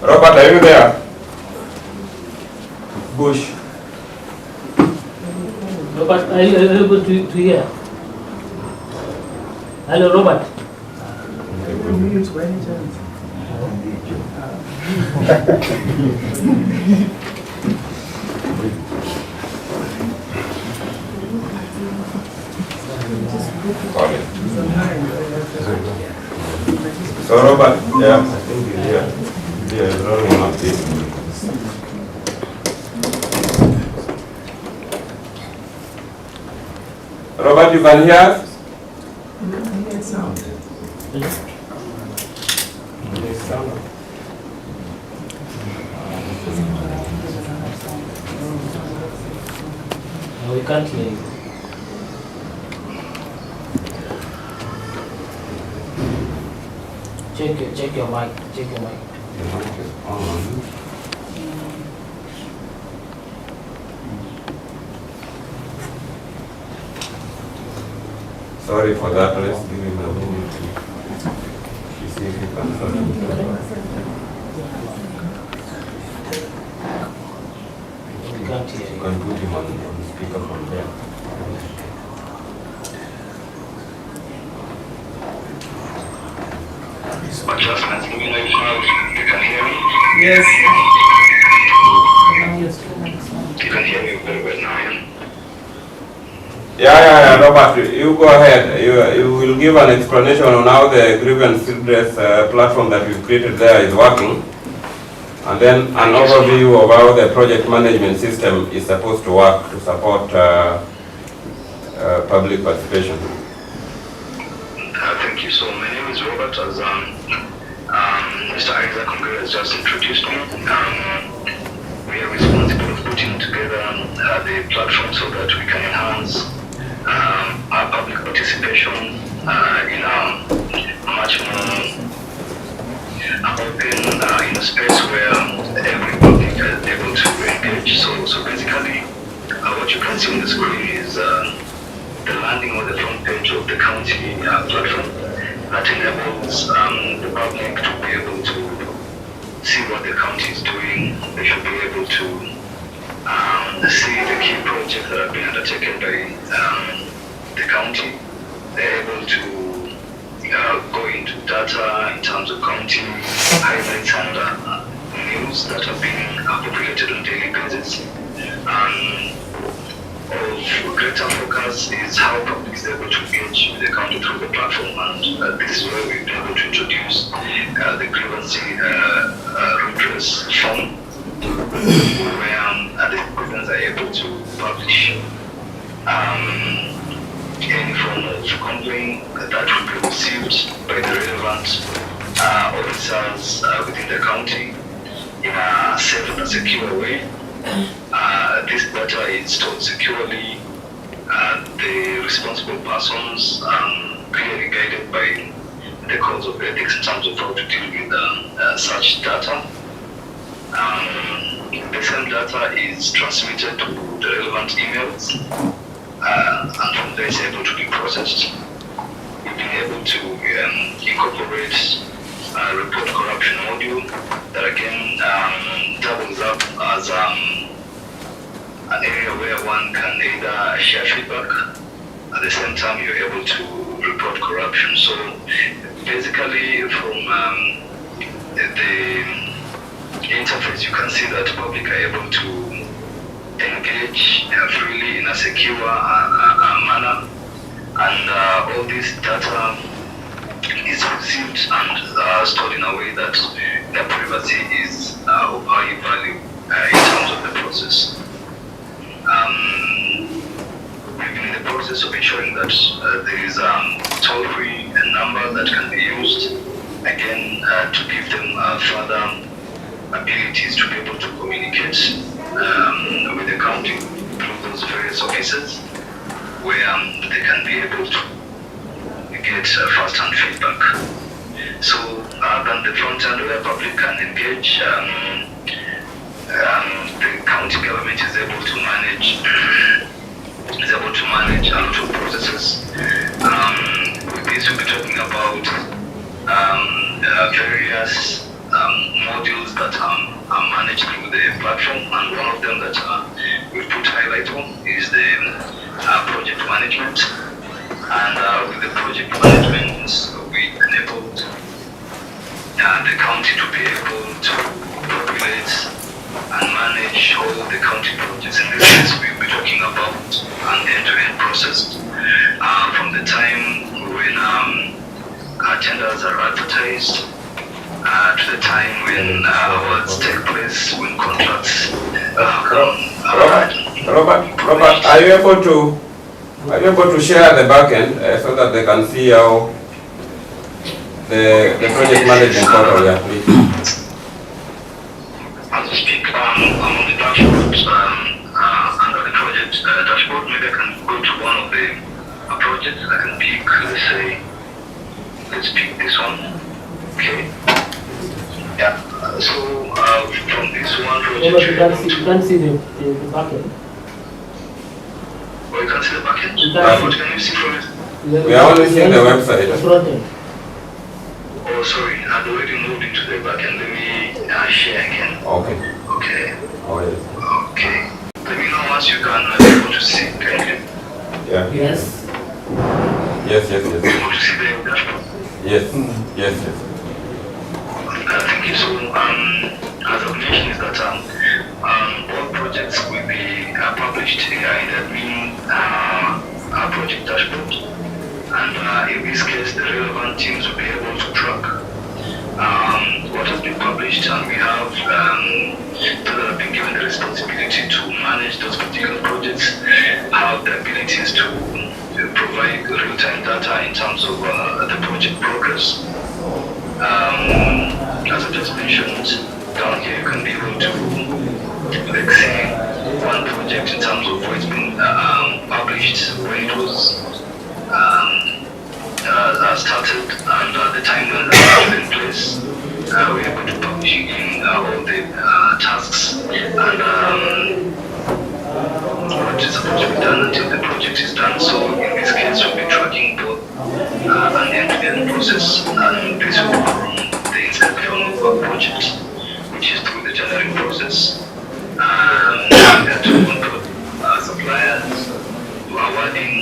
Robert, are you there? Bush. Robert, are you able to hear? Hello, Robert. minutes by any chance? So Robert, yeah, I think he's here. Yeah, he's rolling up this. Robert, you can hear us? No, we can't hear you. Check your mic. Check your mic. The mic is on. Sorry for that. Let's give him a minute to see if he can sort it. We can't hear You you. can put him on speaker from there. Adjustments, let me know if you can hear me. Yes. You can hear me very well now, Yeah, Robert, you go ahead. You will give an explanation on how the grievance redress platform that we've created there is working, and then an overview of how the project management system is supposed to work to support public participation. Thank you. So my name is Robert, as Mr. Isaac Ongere has just introduced me. We are responsible for putting together the platform so that we can enhance our public participation in a much more open, in a space where every public is able to engage. So basically, what you can see on the screen is the landing on the front page of the county platform that enables the public to be able to see what the county is doing. They should be able to see the key projects that have been undertaken by the county. They're able to go into data in terms of county highlights and news that have been populated on a daily basis. Of greater focus is how public is able to engage with the county through the platform, and this is where we've been able to introduce the grievance redress form, where the citizens are able to publish any form of complaint that will be received by the relevant officers within the county in a safe and secure way. This data is stored securely. The responsible persons clearly guided by the codes of ethics in terms of how to deal with such data. The same data is transmitted to the relevant emails, and from there it's able to be processed. We've been able to incorporate a report corruption module that again doubles up as an area where one can either share feedback, at the same time you're able to report corruption. So basically from the interface you can see that public are able to engage freely in a secure manner, and all this data is received and stored in a way that their privacy is of high value in terms of the process. We've been in the process of ensuring that there is a toll-free number that can be used, again, to give them further abilities to be able to communicate with the county through those various offices, where they can be able to get first-hand feedback. So, then the front end where public can engage, the county government is able to manage a lot of processes. With this, we'll be talking about various modules that are managed through the platform, and one of them that we've put highlight on is the project management. And with the project management, we enabled the county to be able to populate and manage all the county projects. In this case, we'll be talking about an end-to-end process from the time when tenders are advertised to the time when awards take place, when contracts Robert, are you able to share the back end so that they can see how the project management portal we are creating? As we speak, I'm on the dashboard under the project dashboard. Maybe I can go to one of the projects. I can pick, let's pick this one. Okay. Yeah. So from this one project, you can't see the back end. Oh, you can see the back end? What can you see from it? We are only seeing the website. The front end. Oh, sorry, I'd already moved into the back end. Let me share again. Okay. Okay. Oh, yes. Okay. Let me know once you can be able to see. Can you? Yeah. Yes. Yes. Be able to see the dashboard. Yes. Yes. Thank you. So, as I've mentioned, is that all projects will be published in the admin project dashboard, and in this case, the relevant teams will be able to track what has been published, and we have those that have been given the responsibility to manage those particular projects have the abilities to provide real-time data in terms of the project progress. As I just mentioned, down here you can be able to see one project in terms of where it's been published, when it was started, and the time when it was in place. We're able to publish in all the tasks and what is supposed to be done until the project is done. So in this case, we'll be tracking both an end-to-end process, and this will be from the inception of our project, which is through the tendering process, to suppliers, to awarding,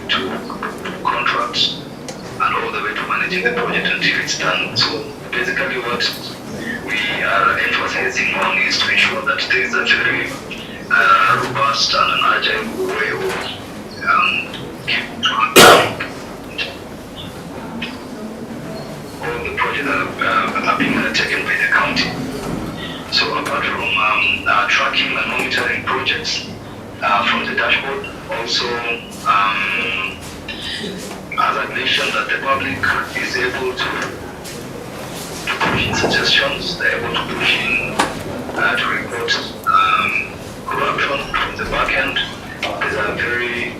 to contracts, and all the way to managing the project until it's done. So basically what we are emphasizing on is to ensure that there is a very robust and an agile way of keeping track all the projects that are being undertaken by the county. So apart from tracking and monitoring projects from the dashboard, also as I mentioned, that the public is able to push in suggestions, they're able to push in to report corruption from the back end. There's a very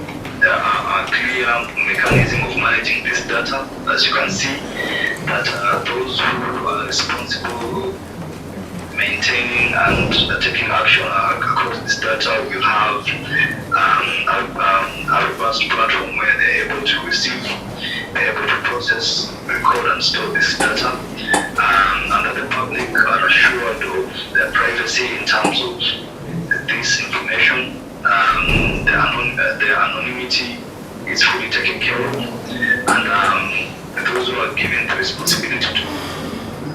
clear mechanism of managing this data. As you can see, that those who are responsible maintaining and taking action across this data will have a robust platform where they're able to receive, they're able to process, record and store this data, and that the public are assured of their privacy in terms of this information. Their anonymity is fully taken care of, and those who are given the responsibility to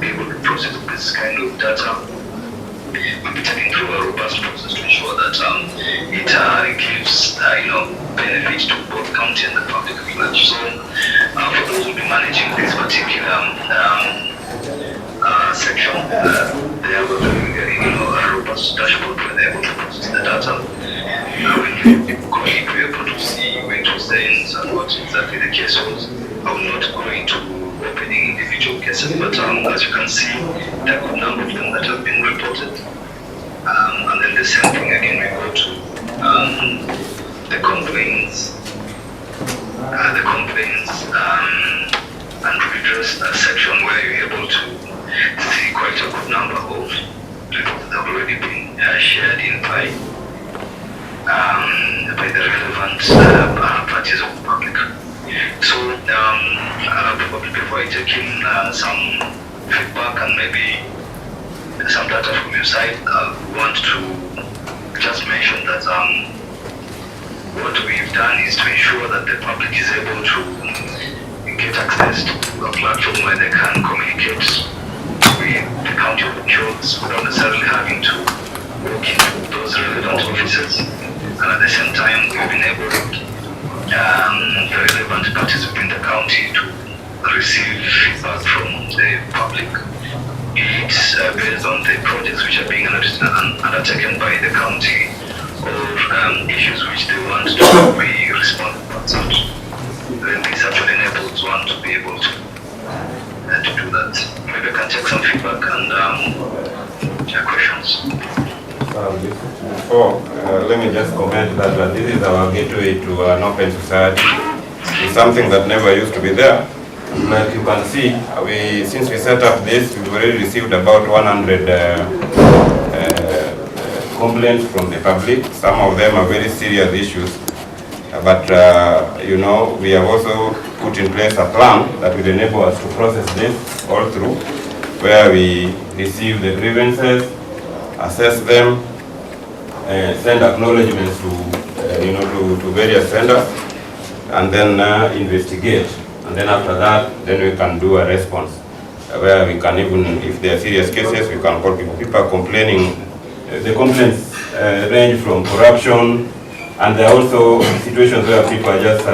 be able to process this kind of data will be taken through a robust process to ensure that it gives benefit to both county and the public at large. So for those who will be managing this particular section, they have a robust dashboard where they're able to process the data. When you go in, we're able to see when to send and what exactly the case was. I will not go into opening individual cases, but as you can see, there are a number of them that have been reported. And then the same thing again, we go to the complaints and redress section where you're able to see quite a good number of reports that have already been shared in by the relevant parties of the public. So probably before I take in some feedback and maybe some data from your side, I want to just mention that what we've done is to ensure that the public is able to get access to a platform where they can communicate with the county officials without necessarily having to walk into those relevant offices. And at the same time, we've enabled the relevant parties within the county to receive feedback from the public. It's based on the projects which are being undertaken by the county or issues which they want to be responsible to. Then this actually enables one to be able to do that. Maybe I can take some feedback and questions. Let me just comment that this is our gateway to an open society. It's something that never used to be there. Like you can see, since we set up this, we've already received about 100 complaints from the public. Some of them are very serious issues. But, you know, we have also put in place a plan that will enable us to process this all through, where we receive the grievances, assess them, send acknowledgements to, to various senders, and then investigate. And then after that, then we can do a response, where we can even, if there are serious cases, we can call people. People are complaining. The complaints range from corruption, and there are also situations where people are just,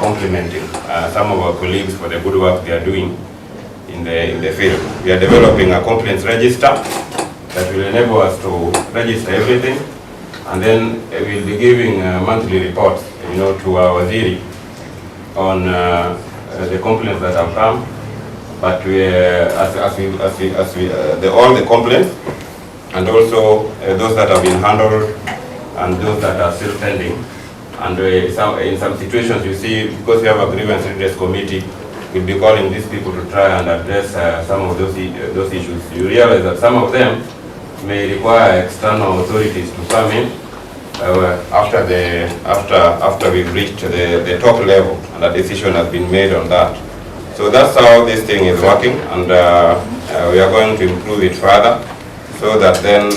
complimenting some of our colleagues for the good work they are doing in the field. We are developing a complaints register that will enable us to register everything, and then we'll be giving monthly reports, to our waziri on the complaints that have come. But we, all the complaints, and also those that have been handled, and those that are still pending. And in some situations, you see, because we have a grievance redress committee, we'll be calling these people to try and address some of those issues. You realize that some of them may require external authorities to come in after we've reached the top level and a decision has been made on that. So that's how this thing is working, and we are going to improve it further, so that then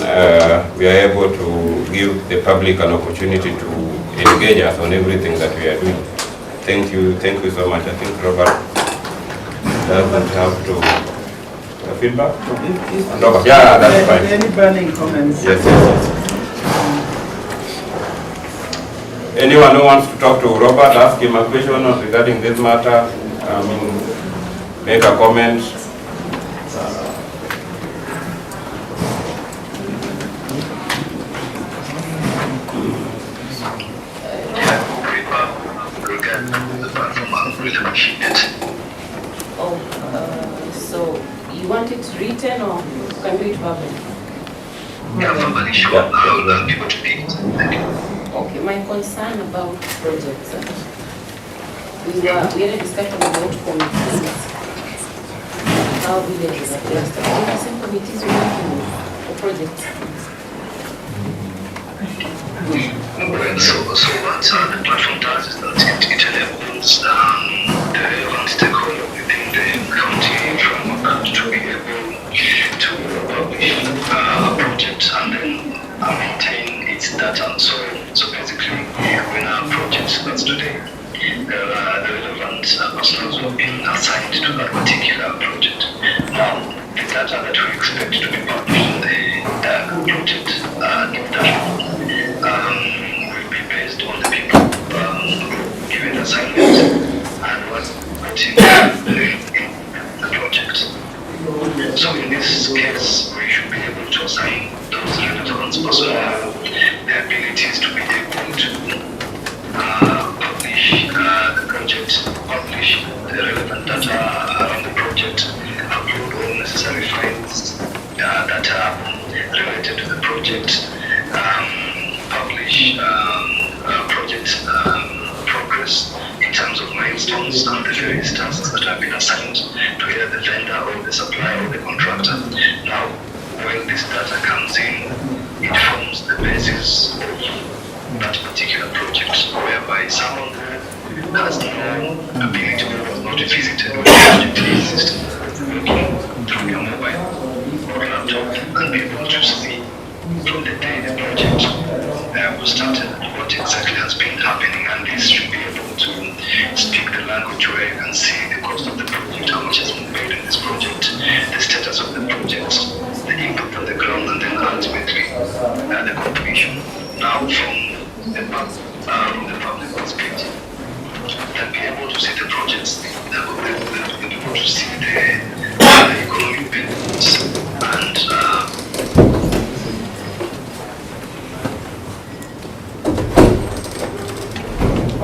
we are able to give the public an opportunity to engage us on everything that we are doing. Thank you so much. I think Robert doesn't have to feedback. Robert, yeah, that's fine. Any burning comments? Yes. Anyone who wants to talk to Robert, ask him a question regarding this matter, make a comment. So you want it written or can do it verbally? Yeah, verbally, sure. I'll be able to read. Okay, my concern about projects. We had a discussion about committees. How villages are clustered. What are some committees we working for projects? Well, so what the platform does is that it enables the relevant stakeholder within the county framework to be able to publish a project and then maintain its data. So basically, when a project starts today, the relevant personnel will be assigned to that particular project. Now, the data that we expect to be published in the project dashboard will be based on the people given assignments and what's in the project. So in this case, we should be able to assign those relevant personnel the abilities to be able to publish the project, publish the relevant data around the project, upload all necessary files that are related to the project, publish project progress in terms of milestones and the various tasks that have been assigned to either the vendor or the supplier or the contractor. Now, when this data comes in, it forms the basis of that particular project, whereby someone who has no ability or was not visited when the project exists, looking through your mobile or laptop and be able to see from the day the project was started what exactly has been happening, and this should be able to speak the language where you can see the cost of the project, how much has been paid in this project, the status of the project,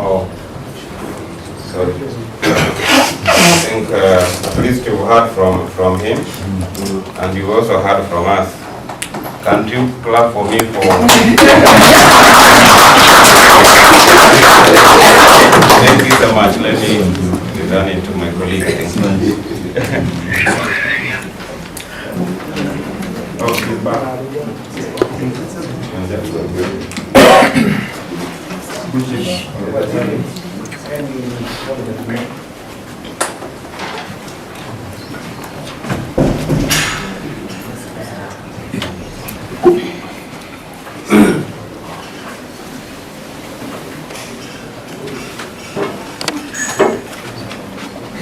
Oh, sorry. I think at least you heard from him, and you also heard from us. Can't you clap for me for... Thank you so much. Let me return it to my colleague. Okay, back.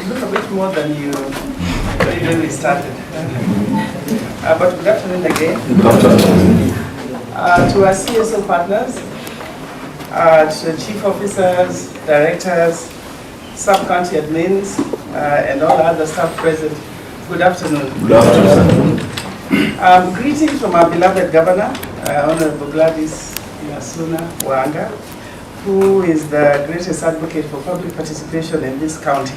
Look a bit more than you originally started. But good afternoon again. To our CSO partners, to the chief officers, directors, sub-county admins, and all other staff present, good afternoon. Good afternoon. Greetings from our beloved governor, Honorable Gladys Yasuna Wanga, who is the greatest advocate for public participation in this county.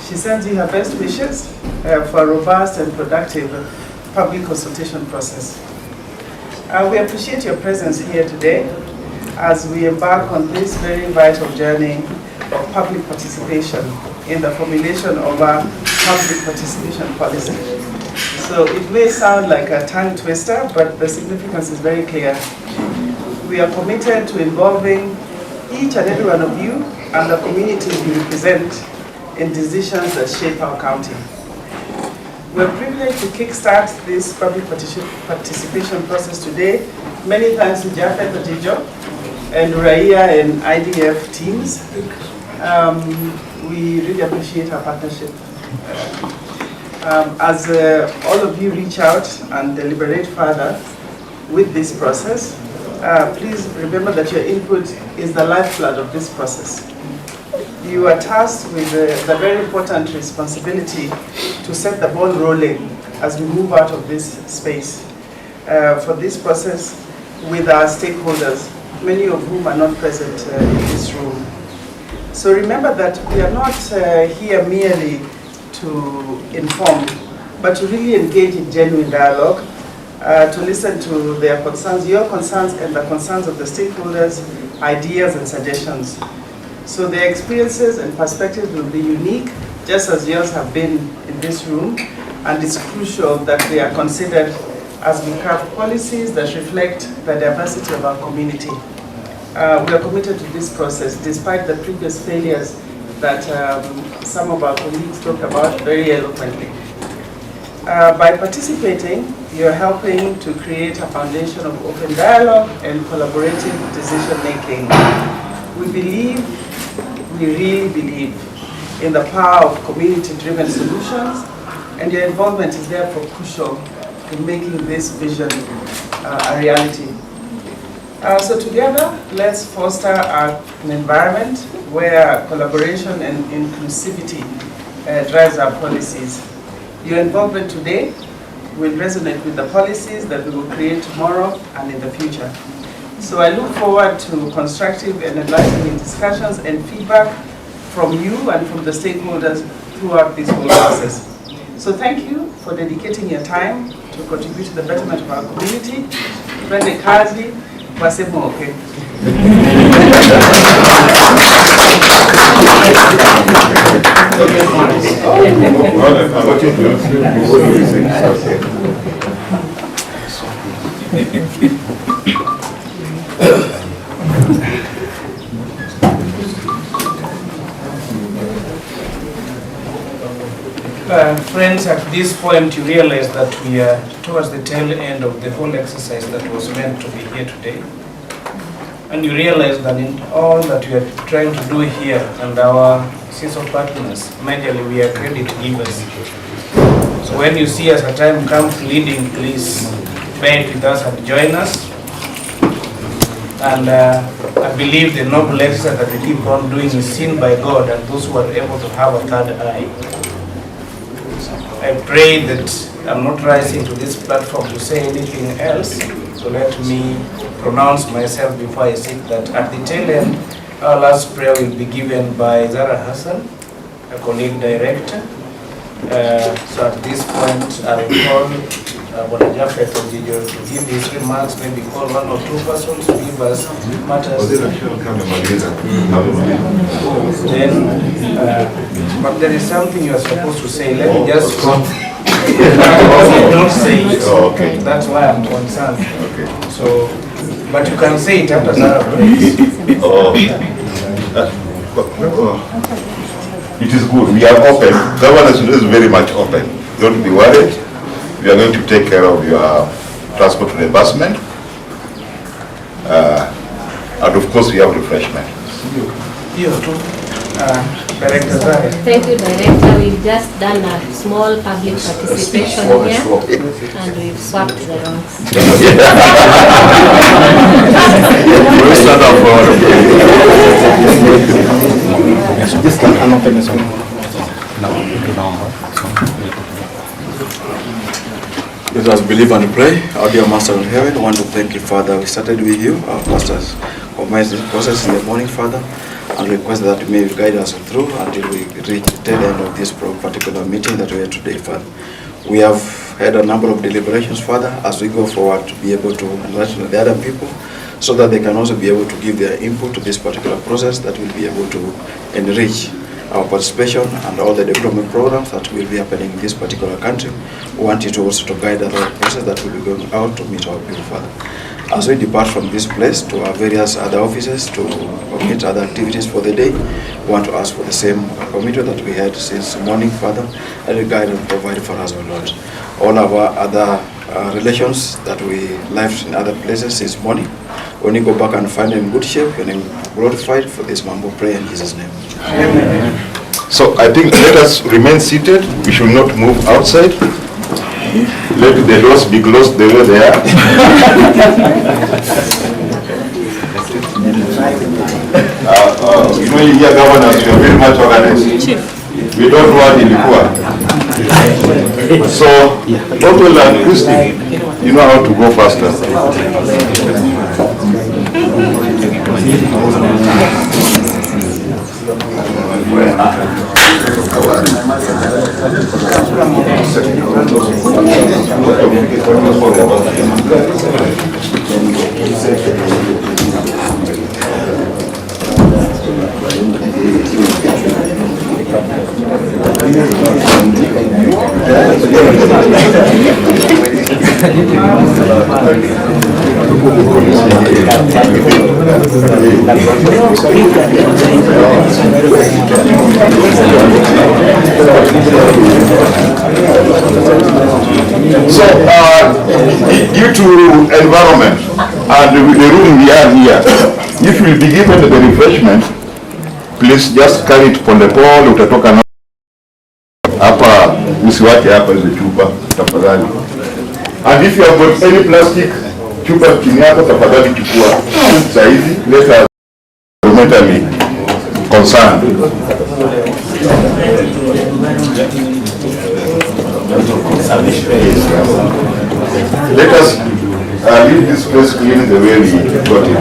She sends you her best wishes for a robust and productive public consultation process. We appreciate your presence here today as we embark on this very vital journey of public participation in the formulation of our public participation policy. So it may sound like a tongue twister, but the significance is very clear. We are committed to involving each and every one of you and the communities we represent in decisions that shape our county. We're privileged to kickstart this public participation process today. Many thanks to Jafet Otijo and Raia and IDF teams. We really appreciate our partnership. As all of you reach out and deliberate further with this process, please remember that your input is the lifeblood of this process. You are tasked with the very important responsibility to set the ball rolling as we move out of this space for this process with our stakeholders, many of whom are not present in this room. So remember that we are not here merely to inform, but to really engage in genuine dialogue, to listen to their concerns, your concerns and the concerns of the stakeholders, ideas and suggestions. So their experiences and perspectives will be unique, just as yours have been in this room, and it's crucial that they are considered as we craft policies that reflect the diversity of our community. We are committed to this process, despite the previous failures that some of our colleagues talked about very eloquently. By participating, you're helping to create a foundation of open dialogue and collaborative decision-making. We really believe in the power of community-driven solutions, and your involvement is therefore crucial in making this vision a reality. So together, let's foster an environment where collaboration and inclusivity drives our policies. Your involvement today will resonate with the policies that we will create tomorrow and in the future. So I look forward to constructive and enlightening discussions and feedback from you and from the stakeholders throughout this whole process. So thank you for dedicating your time to contribute to the betterment of our community. Twende kazi, wasemo okay. Friends, at this point you realize that we are towards the tail end of the whole exercise that was meant to be here today. And you realize that in all that we are trying to do here and our CSO partners, majorly we are credit givers. So when you see as a time comes leading, please bear it with us and join us. And I believe the noble exercise that we keep on doing is seen by God and those who are able to have a third eye. I pray that I'm not rising to this platform to say anything else, so let me pronounce myself before I say that at the tail end, Our last prayer will be given by Zara Hassan, a colleague director. So at this point, I will call Bwana Jafet Ojijo to give his remarks, maybe call one or two persons to give us matters. Then, but there is something you are supposed to say. Let me just don't say it. Okay. That's why I'm concerned. Okay. So, but you can say it after Sarah prays. It is good. We are open. Governance is very much open. Don't be worried. We are going to take care of your transport reimbursement. And of course, we have refreshment. Director Zari. Thank you, Director. We've just done a small public participation here, and we've swapped the wrongs. We'll stand up for This can open this one. Let us believe and pray. Our dear Master in heaven, I want to thank you, Father. We started with you. Our pastors commenced this process in the morning, Father, and request that you may guide us through until we reach the tail end of this particular meeting that we had today, Father. We have had a number of deliberations, Father, as we go forward to be able to enlighten the other people so that they can also be able to give their input to this particular process that will be able to enrich our participation and all the development programs that will be happening in this particular country. We want you to also to guide the process that will be going out to meet our people, Father. As we depart from this place to our various other offices to commit other activities for the day, we want to ask for the same commitment that we had since morning, Father, and you guide and provide for us, O Lord. All our other relations that we left in other places since morning, when you go back and find them in good shape and glorified for this mambo prayer in Jesus' name. Amen. So I think let us remain seated. We should not move outside. Let the doors be closed the way they are. You know, here governors, we are very much organized. We don't want in the poor. So, Otto and Christy, you know how to go faster. So, due to environment and the room we are here, if you will be given the refreshment, please just carry it pole pole, utatoka na hapa, usiwache hapa hizo chupa tafadhali. And if you have got any plastic chupa chini yako, tafadhali chukua saizi, let us environmentally concerned. Let us leave this place clean the way we got it.